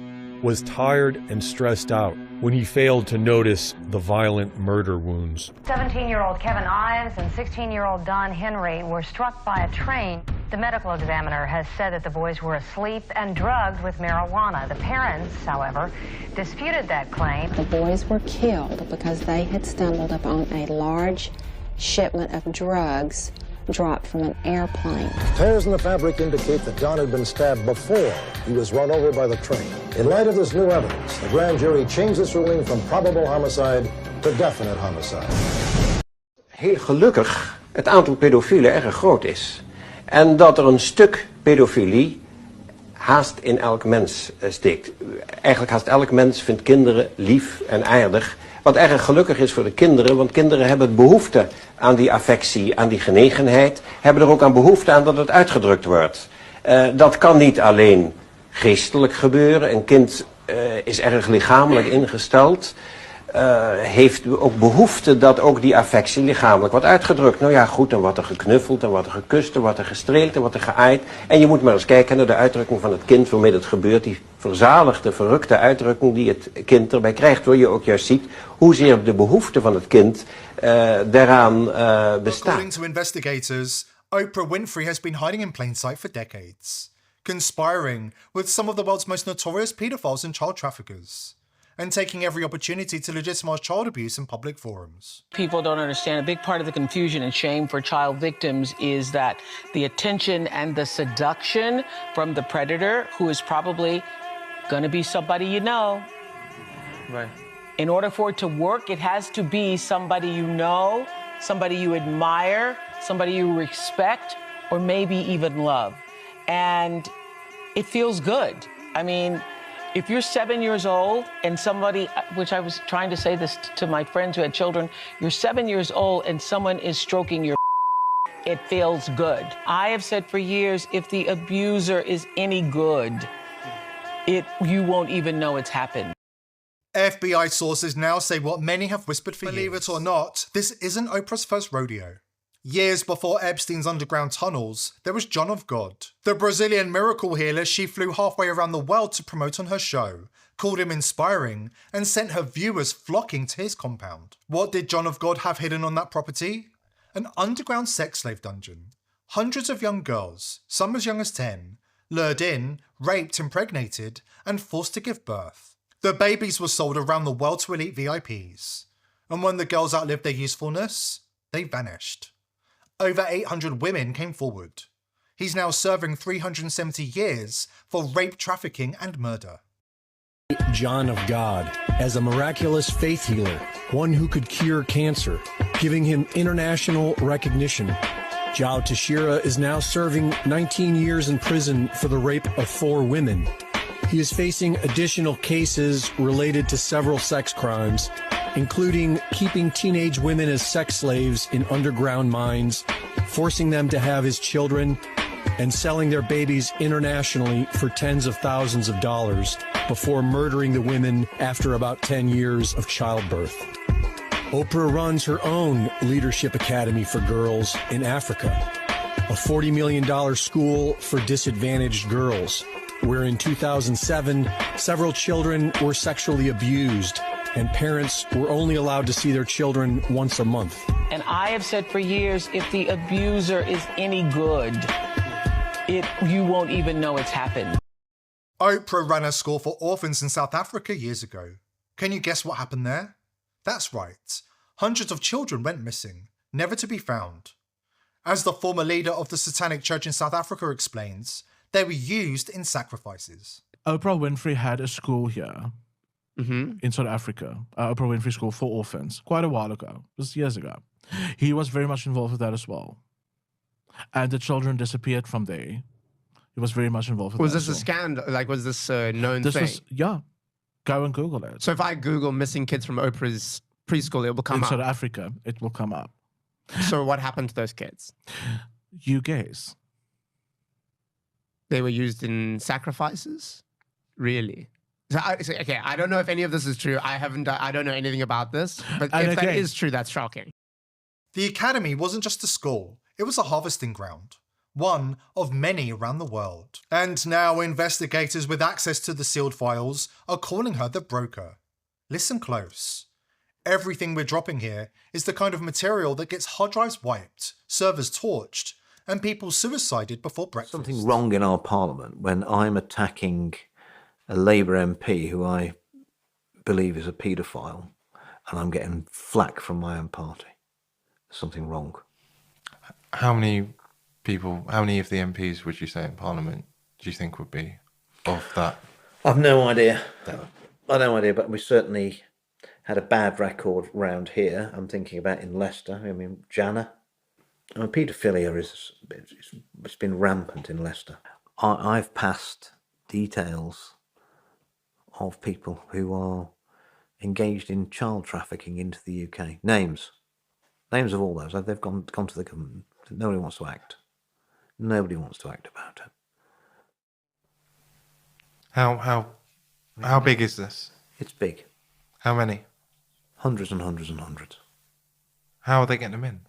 [SPEAKER 8] was tired and stressed out when he failed to notice the violent murder wounds.
[SPEAKER 23] 17-year-old Kevin Ives and 16-year-old Don Henry were struck by a train. The medical examiner has said that the boys were asleep and drugged with marijuana. The parents, however, disputed that claim.
[SPEAKER 25] The boys were killed because they had stumbled upon a large shipment of drugs dropped from an airplane.
[SPEAKER 26] Tears in the fabric indicate that Don had been stabbed before he was run over by the train. In light of this new evidence, the grand jury changed its ruling from probable homicide to definite homicide.
[SPEAKER 27] Heel gelukkig het aantal pedofielen erg groot is. En dat er een stuk pedofilie haast in elk mens steekt. Eigenlijk haast elk mens vindt kinderen lief en aardig. Wat erg gelukkig is voor de kinderen, want kinderen hebben behoefte aan die affectie, aan die genegenheid. Hebben er ook aan behoefte aan dat het uitgedrukt wordt. Dat kan niet alleen geestelijk gebeuren. Een kind is erg lichamelijk ingesteld. Heeft ook behoefte dat ook die affectie lichamelijk wordt uitgedrukt. Nou ja, goed, dan wordt er geknuffeld, dan wordt er gekust, dan wordt er gestreeld, dan wordt er geaaid. En je moet maar eens kijken naar de uitdrukking van het kind waarmee het gebeurt. Die verzaligde, verrukte uitdrukking die het kind erbij krijgt. Waar je ook juist ziet hoezeer de behoefte van het kind daaraan bestaat.
[SPEAKER 29] According to investigators, Oprah Winfrey has been hiding in plain sight for decades, conspiring with some of the world's most notorious pedophiles and child traffickers. and taking every opportunity to legitimize child abuse in public forums.
[SPEAKER 4] People don't understand. A big part of the confusion and shame for child victims is that the attention and the seduction from the predator, who is probably going to be somebody you know.
[SPEAKER 10] Right.
[SPEAKER 4] In order for it to work, it has to be somebody you know, somebody you admire, somebody you respect, or maybe even love. And it feels good. I mean, if you're 7 years old and somebody, which I was trying to say this to my friends who had children, you're 7 years old and someone is stroking your it feels good. I have said for years, if the abuser is any good, you won't even know it's happened.
[SPEAKER 29] FBI sources now say what many have whispered for years. Believe it or not, this isn't Oprah's first rodeo. Years before Epstein's underground tunnels, there was John of God, the Brazilian miracle healer she flew halfway around the world to promote on her show, called him inspiring, and sent her viewers flocking to his compound. What did John of God have hidden on that property? An underground sex slave dungeon. Hundreds of young girls, some as young as 10, lured in, raped, impregnated, and forced to give birth. The babies were sold around the world to elite VIPs. And when the girls outlived their usefulness, they vanished. Over 800 women came forward. He's now serving 370 years for rape, trafficking, and murder.
[SPEAKER 8] John of God, as a miraculous faith healer, one who could cure cancer, giving him international recognition. Jao Tashira is now serving 19 years in prison for the rape of 4 women. He is facing additional cases related to several sex crimes, including keeping teenage women as sex slaves in underground mines, forcing them to have his children, and selling their babies internationally for tens of thousands of dollars before murdering the women after about 10 years of childbirth. Oprah runs her own Leadership Academy for girls in Africa, a $40 million school for disadvantaged girls, where in 2007, several children were sexually abused and parents were only allowed to see their children once a month.
[SPEAKER 4] And I have said for years, if the abuser is any good, you won't even know it's happened.
[SPEAKER 29] Oprah ran a school for orphans in South Africa years ago. Can you guess what happened there? That's right. Hundreds of children went missing, never to be found. As the former leader of the Satanic Church in South Africa explains, they were used in sacrifices.
[SPEAKER 11] Oprah Winfrey had a school here in South Africa, Oprah Winfrey School for Orphans, quite a while ago. It was years ago. He was very much involved with that as well. And the children disappeared from there. He was very much involved with that.
[SPEAKER 13] Was this a scandal? Like, was this a known thing?
[SPEAKER 11] Yeah. Go and Google it.
[SPEAKER 13] So if I Google missing kids from Oprah's preschool, it will come up?
[SPEAKER 11] In South Africa, it will come up.
[SPEAKER 13] So what happened to those kids?
[SPEAKER 11] You guess.
[SPEAKER 13] They were used in sacrifices? Really? So okay, I don't know if any of this is true. I don't know anything about this. But if that is true, that's shocking.
[SPEAKER 29] The academy wasn't just a school. It was a harvesting ground. One of many around the world. And now investigators with access to the sealed files are calling her the broker. Listen close. Everything we're dropping here is the kind of material that gets hard drives wiped, servers torched, and people suicided before breakfast.
[SPEAKER 14] Something wrong in our parliament when I'm attacking a Labour MP who I believe is a paedophile and I'm getting flack from my own party. There's something wrong.
[SPEAKER 16] How many of the MPs would you say in Parliament do you think would be of that?
[SPEAKER 14] I've no idea. I've no idea, but we certainly had a bad record round here. I'm thinking about in Leicester. I mean, Jana. I mean, paedophilia it's been rampant in Leicester. I've passed details of people who are engaged in child trafficking into the UK. Names of all those. They've gone to the government. Nobody wants to act. Nobody wants to act about it.
[SPEAKER 16] How big is this?
[SPEAKER 14] It's big.
[SPEAKER 16] How many?
[SPEAKER 14] Hundreds and hundreds and hundreds.
[SPEAKER 16] How are they getting them in?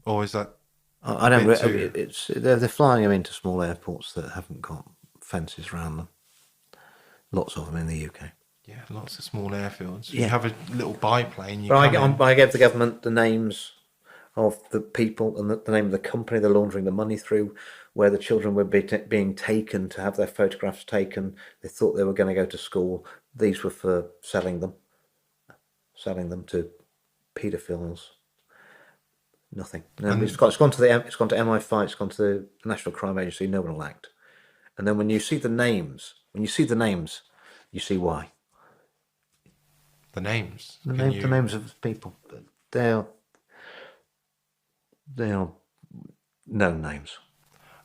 [SPEAKER 16] Or is that?
[SPEAKER 14] I don't. They're flying them into small airports that haven't got fences around them. Lots of them in the UK.
[SPEAKER 16] Yeah, lots of small airfields.
[SPEAKER 14] Yeah.
[SPEAKER 16] You have a little biplane.
[SPEAKER 14] I gave the government the names of the people and the name of the company they're laundering the money through, where the children were being taken to have their photographs taken. They thought they were going to go to school. these were for selling them to paedophiles. Nothing. No, it's gone to MI5. It's gone to the National Crime Agency. No one will act. And then when you see the names, you see why.
[SPEAKER 16] The names.
[SPEAKER 14] The names of people. They are known names.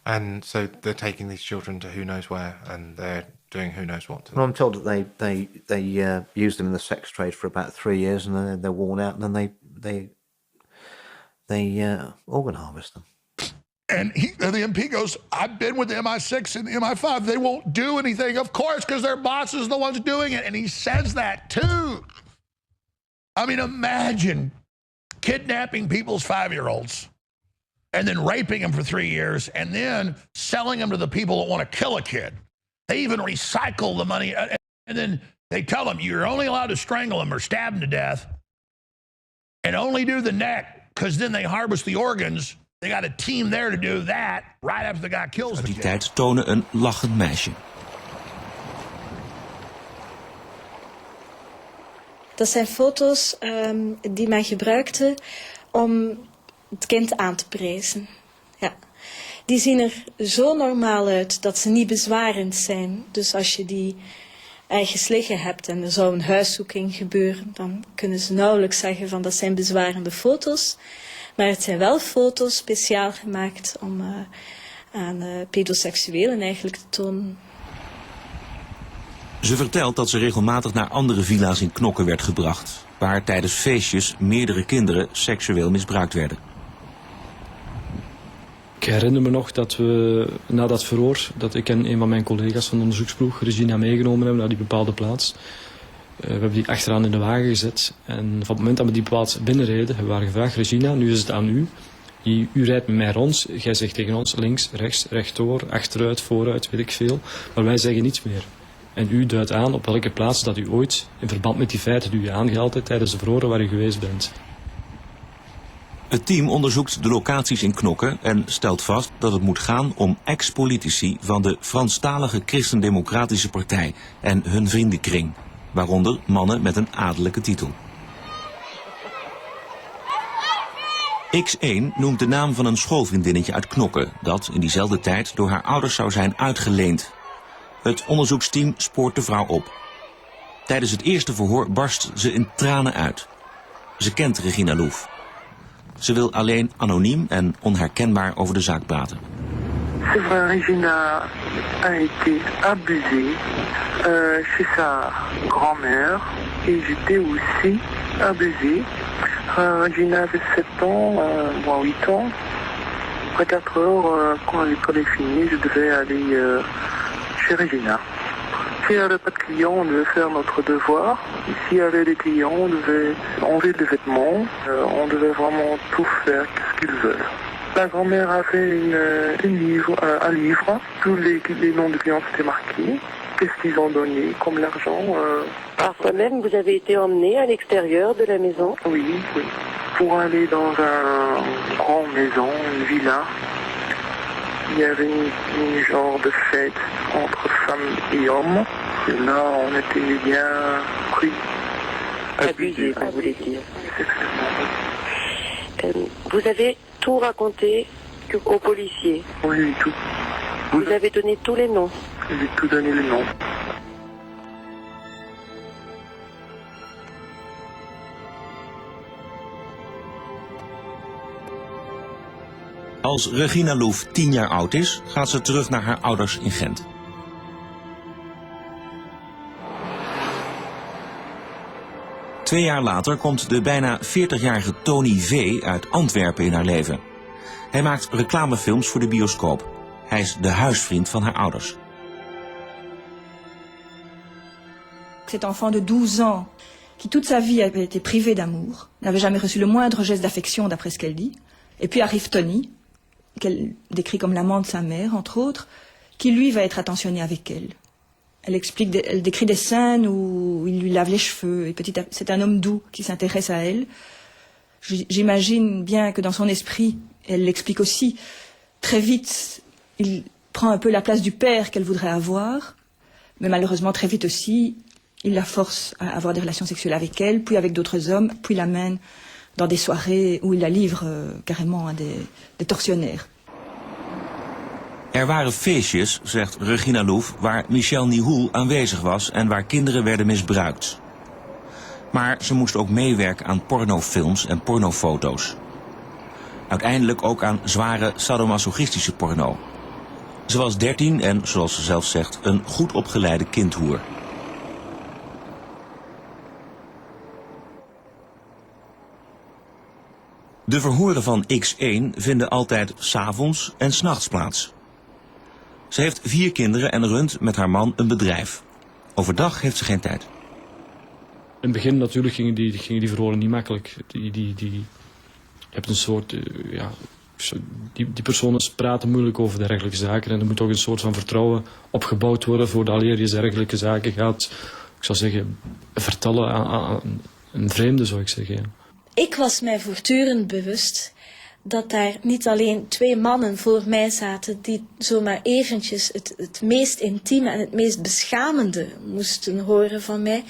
[SPEAKER 16] And so they're taking these children to who knows where, and they're doing who knows what to them.
[SPEAKER 14] Well, I'm told that they use them in the sex trade for about 3 years, and then they're worn out, and then they organ harvest them.
[SPEAKER 1] And the MP goes, I've been with the MI6 and the MI5. They won't do anything, of course, because their boss is the ones doing it. And he says that too. I mean, imagine kidnapping people's 5-year-olds and then raping them for 3 years and then selling them to the people that want to kill a kid. They even recycle the money. And then they tell them you're only allowed to strangle them or stab them to death and only do the neck, because then they harvest the organs. They got a team there to do that right after the guy kills the kid.
[SPEAKER 2] Die tijd tonen een lachend meisje.
[SPEAKER 10] Dat zijn foto's die men gebruikte om het kind aan te prijzen. Ja. Die zien er zo normaal uit dat ze niet bezwarend zijn. Dus als je die ergens liggen hebt en er zou een huiszoeking gebeuren, dan kunnen ze nauwelijks zeggen van dat zijn bezwarende foto's. Maar het zijn wel foto's speciaal gemaakt om aan pedoseksuelen eigenlijk te tonen.
[SPEAKER 2] Ze vertelt dat ze regelmatig naar andere villa's in Knokke werd gebracht, waar tijdens feestjes meerdere kinderen seksueel misbruikt werden.
[SPEAKER 12] Ik herinner me nog dat we na dat verhoor, dat ik en een van mijn collega's van de onderzoeksploeg, Regina, meegenomen hebben naar die bepaalde plaats. We hebben die achteraan in de wagen gezet. En van het moment dat we die plaats binnenreden, hebben we haar gevraagd: Regina, nu is het aan u. U rijdt met mij rond. Jij zegt tegen ons links, rechts, rechtdoor, achteruit, vooruit, weet ik veel. Maar wij zeggen niets meer. En u duidt aan op welke plaats dat u ooit, in verband met die feiten die u aangehaald hebt tijdens de verhoren waar u geweest bent.
[SPEAKER 2] Het team onderzoekt de locaties in Knokke en stelt vast dat het moet gaan om ex-politici van de Franstalige Christendemocratische Partij en hun vriendenkring. Waaronder mannen met een adellijke titel. X1 noemt de naam van een schoolvriendinnetje uit Knokke dat in diezelfde tijd door haar ouders zou zijn uitgeleend. Het onderzoeksteam spoort de vrouw op. Tijdens het eerste verhoor barst ze in tranen uit. Ze kent Regina Louf. Ze wil alleen anoniem en onherkenbaar over de zaak praten.
[SPEAKER 17] C'est vrai, Regina a été abusée chez sa grand-mère et j'étais aussi abusée. Regina avait 7 ans, moi 8 ans. Après 4 heures, quand l'école est finie, je devais aller chez Regina. S'il n'y avait pas de clients, on devait faire notre devoir. S'il y avait des clients, on devait enlever les vêtements. On devait vraiment tout faire ce qu'ils veulent. La grand-mère a fait un livre. Tous les noms de clients étaient marqués. Qu'est-ce qu'ils ont donné comme l'argent.
[SPEAKER 15] Par soi-même, vous avez été emmené à l'extérieur de la maison?
[SPEAKER 17] Oui, oui. Pour aller dans une grande maison, une villa. Il y avait une genre de fête entre femmes et hommes. Et là, on était bien pris.
[SPEAKER 15] Abusé, vous voulez dire. Vous avez tout raconté aux policiers?
[SPEAKER 17] Oui, tout.
[SPEAKER 15] Vous avez donné tous les noms?
[SPEAKER 17] J'ai tout donné les noms.
[SPEAKER 2] Als Regina Louf 10 jaar oud is, gaat ze terug naar haar ouders in Gent. Twee jaar later komt de bijna 40-jarige Tony V. uit Antwerpen in haar leven. Hij maakt reclamefilms voor de bioscoop. Hij is de huisvriend van haar ouders.
[SPEAKER 18] Cet enfant de 12 ans, qui toute sa vie avait été privé d'amour, n'avait jamais reçu le moindre geste d'affection d'après ce qu'elle dit. Et puis arrive Tony, qu'elle décrit comme l'amant de sa mère, entre autres, qui lui va être attentionné avec elle. Elle décrit des scènes où il lui lave les cheveux, et c'est un homme doux qui s'intéresse à elle. J'imagine bien que dans son esprit, elle l'explique aussi, très vite, il prend un peu la place du père qu'elle voudrait avoir, mais malheureusement très vite aussi, Il la force à avoir des relations sexuelles avec elle, puis avec d'autres hommes, puis l'amène dans des soirées où il la livre carrément à des tortionnaires.
[SPEAKER 2] Er waren feestjes, zegt Regina Louf, waar Michel Nihoul aanwezig was en waar kinderen werden misbruikt. Maar ze moest ook meewerken aan pornofilms en pornofoto's. Uiteindelijk ook aan zware sadomasochistische porno. Ze was 13 en, zoals ze zelf zegt, een goed opgeleide kindhoer. De verhoren van X1 vinden altijd 's avonds en 's nachts plaats. Ze heeft 4 kinderen en runt met haar man een bedrijf. Overdag heeft ze geen tijd.
[SPEAKER 12] In het begin natuurlijk gingen die verhoren niet makkelijk. Je hebt een soort, die personen praten moeilijk over dergelijke zaken. En er moet toch een soort van vertrouwen opgebouwd worden voordat je dergelijke zaken gaat, ik zou zeggen, vertellen aan een vreemde, zou ik zeggen. Ja.
[SPEAKER 10] Ik was mij voortdurend bewust dat daar niet alleen 2 mannen voor mij zaten die zomaar eventjes het meest intieme en het meest beschamende moesten horen van mij,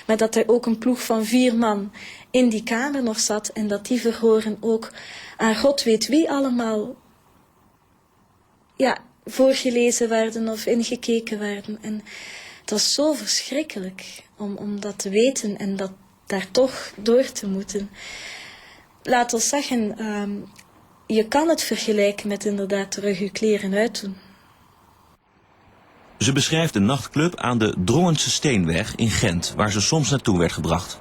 [SPEAKER 10] maar dat er ook een ploeg van 4 man in die kamer nog zat en dat die verhoren ook aan God weet wie allemaal voorgelezen werden of ingekeken werden. En het was zo verschrikkelijk om dat te weten en dat daar toch door te moeten. Laat ons zeggen, je kan het vergelijken met inderdaad terug je kleren uitdoen.
[SPEAKER 2] Ze beschrijft een nachtclub aan de Drongense Steenweg in Gent, waar ze soms naartoe werd gebracht.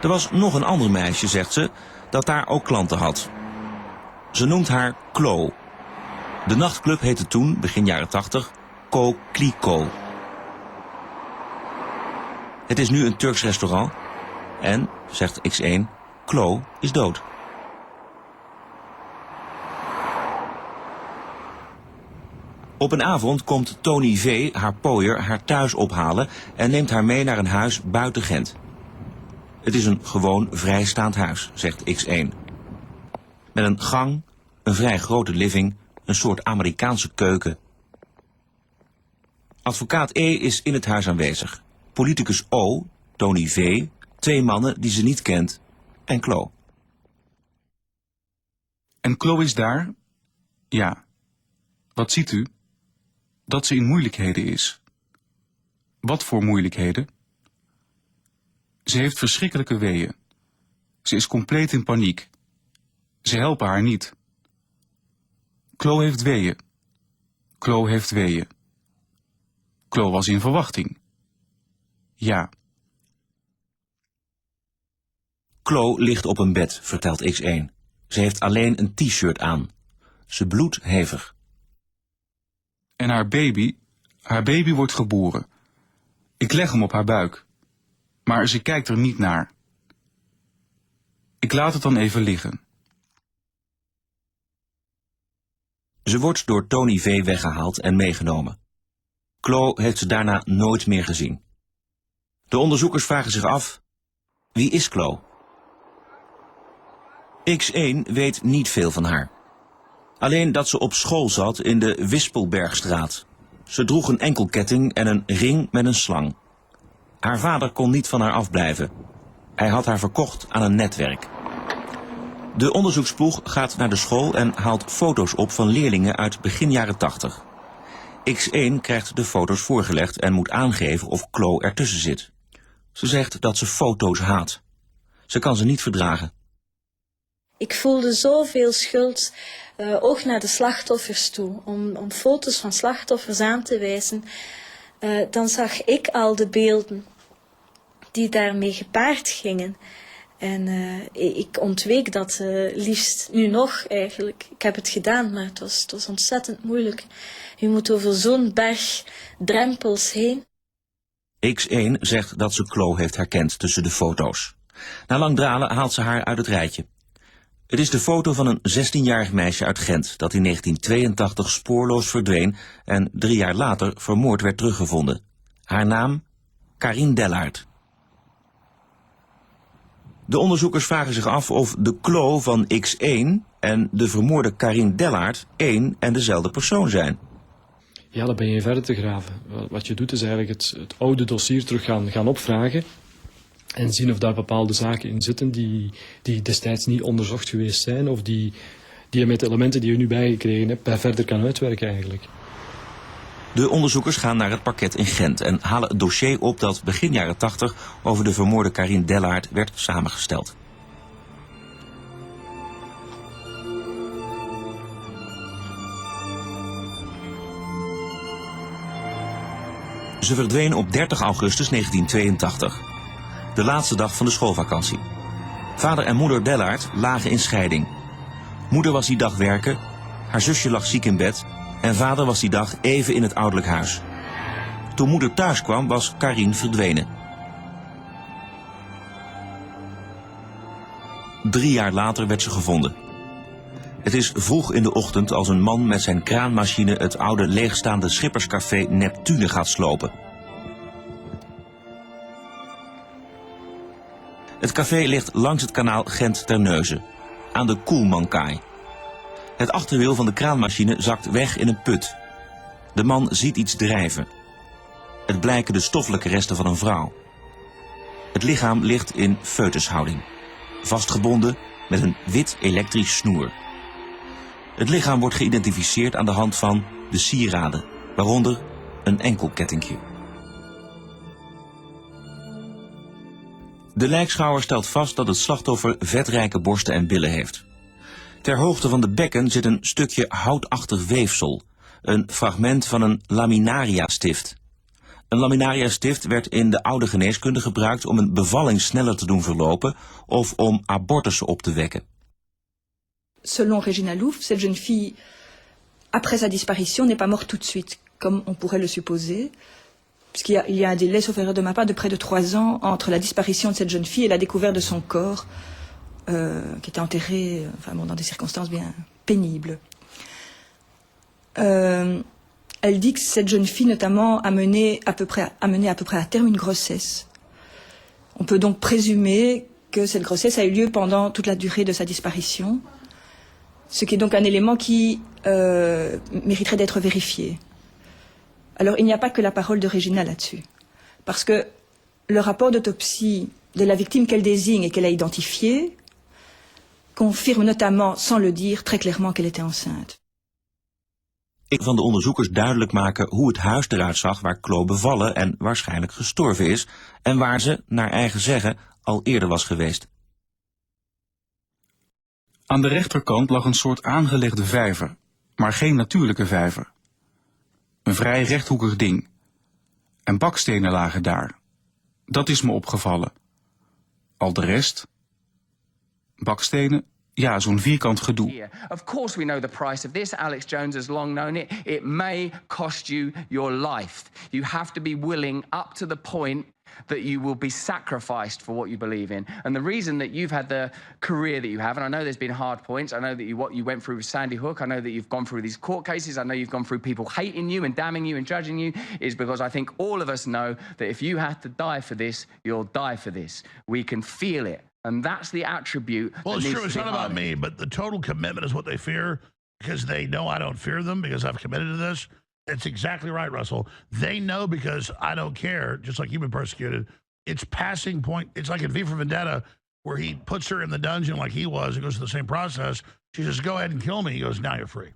[SPEAKER 2] Er was nog een ander meisje, zegt ze, dat daar ook klanten had. Ze noemt haar Klo. De nachtclub heette toen, begin jaren 80, Ko Kliko. Het is nu een Turks restaurant en, zegt X1, Klo is dood. Op een avond komt Tony V., haar pooier, haar thuis ophalen en neemt haar mee naar een huis buiten Gent. Het is een gewoon vrijstaand huis, zegt X1. Met een gang, een vrij grote living, een soort Amerikaanse keuken. Advocaat E. is in het huis aanwezig. Politicus O., Tony V., 2 mannen die ze niet kent en Klo.
[SPEAKER 3] En Klo is daar? Ja. Wat ziet u? Dat ze in moeilijkheden is. Wat voor moeilijkheden? Ze heeft verschrikkelijke weeën. Ze is compleet in paniek. Ze helpen haar niet. Klo heeft weeën. Klo heeft weeën. Klo was in verwachting. Ja.
[SPEAKER 2] Klo ligt op een bed, vertelt X1. Ze heeft alleen een t-shirt aan. Ze bloedt hevig.
[SPEAKER 3] En haar baby wordt geboren. Ik leg hem op haar buik. Maar ze kijkt er niet naar. Ik laat het dan even liggen.
[SPEAKER 2] Ze wordt door Tony V. weggehaald en meegenomen. Klo heeft ze daarna nooit meer gezien. De onderzoekers vragen zich af, wie is Klo? X1 weet niet veel van haar. Alleen dat ze op school zat in de Wispelbergstraat. Ze droeg een enkelketting en een ring met een slang. Haar vader kon niet van haar afblijven. Hij had haar verkocht aan een netwerk. De onderzoeksploeg gaat naar de school en haalt foto's op van leerlingen uit begin jaren 80. X1 krijgt de foto's voorgelegd en moet aangeven of Klo ertussen zit. Ze zegt dat ze foto's haat. Ze kan ze niet verdragen.
[SPEAKER 10] Ik voelde zoveel schuld, ook naar de slachtoffers toe, om foto's van slachtoffers aan te wijzen. Dan zag ik al de beelden die daarmee gepaard gingen. En ik ontweek dat liefst nu nog eigenlijk. Ik heb het gedaan, maar het was ontzettend moeilijk. Je moet over zo'n berg drempels heen.
[SPEAKER 2] X1 zegt dat ze Klo heeft herkend tussen de foto's. Na lang dralen haalt ze haar uit het rijtje. Het is de foto van een 16-jarig meisje uit Gent dat in 1982 spoorloos verdween en 3 jaar later vermoord werd teruggevonden. Haar naam? Karin Dellaert. De onderzoekers vragen zich af of de Klo van X1 en de vermoorde Karin Dellaert één en dezelfde persoon zijn.
[SPEAKER 12] ja, dan ben je verder te graven. Wat je doet is eigenlijk het oude dossier terug gaan opvragen en zien of daar bepaalde zaken in zitten die destijds niet onderzocht geweest zijn of die je met de elementen die je nu bijgekregen hebt bij verder kan uitwerken eigenlijk.
[SPEAKER 2] De onderzoekers gaan naar het parket in Gent en halen het dossier op dat begin jaren 80 over de vermoorde Karin Dellaert werd samengesteld. Ze verdween op 30 augustus 1982, de laatste dag van de schoolvakantie. Vader en moeder Dellaert lagen in scheiding. Moeder was die dag werken, haar zusje lag ziek in bed en vader was die dag even in het ouderlijk huis. Toen moeder thuis kwam was Karin verdwenen. 3 jaar later werd ze gevonden. Het is vroeg in de ochtend als een man met zijn kraanmachine het oude leegstaande schipperscafé Neptune gaat slopen. Het café ligt langs het kanaal Gent-Terneuzen, aan de Koelmankaai. Het achterwiel van de kraanmachine zakt weg in een put. De man ziet iets drijven. Het blijken de stoffelijke resten van een vrouw. Het lichaam ligt in foetushouding, vastgebonden met een wit elektrisch snoer. Het lichaam wordt geïdentificeerd aan de hand van de sieraden, waaronder een enkelkettingje. De lijkschouwer stelt vast dat het slachtoffer vetrijke borsten en billen heeft. Ter hoogte van de bekken zit een stukje houtachtig weefsel, een fragment van een laminaria-stift. Een laminaria-stift werd in de oude geneeskunde gebruikt om een bevalling sneller te doen verlopen of om abortussen op te wekken.
[SPEAKER 18] Selon Regina Louf, cette jeune fille, après sa disparition, n'est pas morte tout de suite, comme on pourrait le supposer, puisqu'il y a un délai, sauf erreur de ma part, de près de 3 ans entre la disparition de cette jeune fille et la découverte de son corps, qui était enterré dans des circonstances bien pénibles. Elle dit que cette jeune fille, notamment, a mené à peu près à terme une grossesse. On peut donc présumer que cette grossesse a eu lieu pendant toute la durée de sa disparition. Ce qui est donc un élément qui mériterait d'être vérifié. Alors, il n'y a pas que la parole de Regina là-dessus. Parce que le rapport d'autopsie de la victime qu'elle désigne et qu'elle a identifiée confirme notamment, sans le dire, très clairement qu'elle était enceinte.
[SPEAKER 2] Van de onderzoekers duidelijk maken hoe het huis eruit zag waar Chloe bevallen en waarschijnlijk gestorven is en waar ze, naar eigen zeggen, al eerder was geweest.
[SPEAKER 3] Aan de rechterkant lag een soort aangelegde vijver, maar geen natuurlijke vijver. Een vrij rechthoekig ding. En bakstenen lagen daar. Dat is me opgevallen. Al de rest? Bakstenen? Ja, zo'n vierkant gedoe.
[SPEAKER 5] Of course we know the price of this. Alex Jones has long known it. It may cost you your life. You have to be willing up to the point that you will be sacrificed for what you believe in. And the reason that you've had the career that you have, and I know there's been hard points, I know that what you went through with Sandy Hook, I know that you've gone through these court cases, I know you've gone through people hating you and damning you and judging you, is because I think all of us know that if you have to die for this, you'll die for this. We can feel it. And that's the attribute.
[SPEAKER 1] Well, it's true. It's not about me, but the total commitment is what they fear because they know I don't fear them because I've committed to this. It's exactly right, Russell. They know because I don't care, just like you've been persecuted. It's passing point. It's like in V for Vendetta where he puts her in the dungeon like he was and goes through the same process. She says, go ahead and kill me. He goes, now you're free.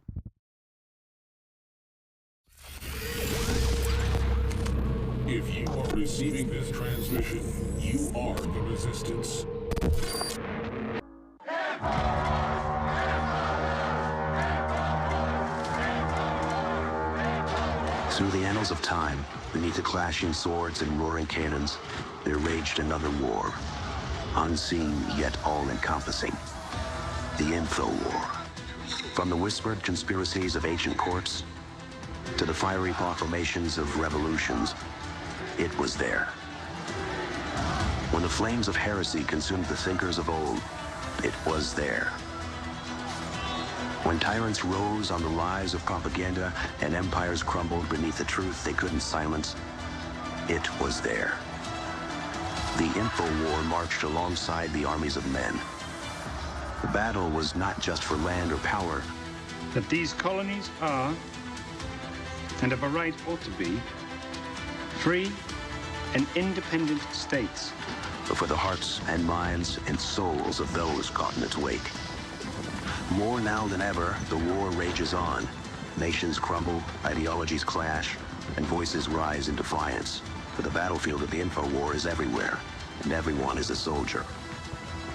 [SPEAKER 6] If you are receiving this transmission, you are the resistance.
[SPEAKER 7] Through the annals of time, beneath the clashing swords and roaring cannons, there raged another war, unseen yet all-encompassing. The Info War. From the whispered conspiracies of ancient courts to the fiery proclamations of revolutions, it was there. When the flames of heresy consumed the thinkers of old, it was there. When tyrants rose on the lies of propaganda and empires crumbled beneath the truth they couldn't silence, it was there. The Info War marched alongside the armies of men. The battle was not just for land or power.
[SPEAKER 9] That these colonies are and of a right ought to be, free and independent states.
[SPEAKER 7] But for the hearts and minds and souls of those caught in its wake. More now than ever, the war rages on. Nations crumble, ideologies clash, and voices rise in defiance. For the battlefield of the info war is everywhere, and everyone is a soldier.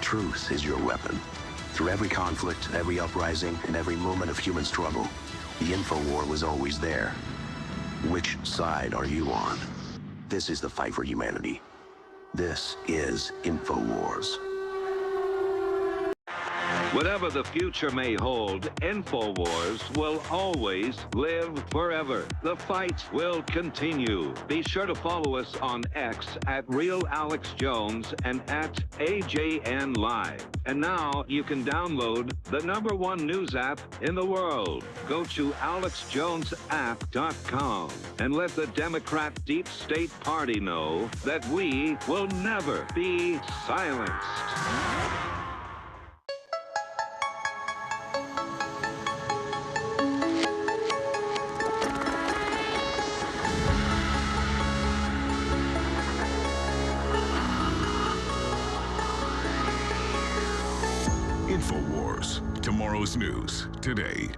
[SPEAKER 7] Truth is your weapon. Through every conflict, every uprising, and every moment of human struggle, the info war was always there. Which side are you on? This is the fight for humanity. This is InfoWars.
[SPEAKER 19] Whatever the future may hold, InfoWars will always live forever. The fight will continue. Be sure to follow us on X at RealAlexJones and at AJN Live. And now you can download the #1 news app in the world. Go to AlexJonesApp.com and let the Democrat Deep State Party know that we will never be silenced.
[SPEAKER 6] InfoWars. Tomorrow's news today.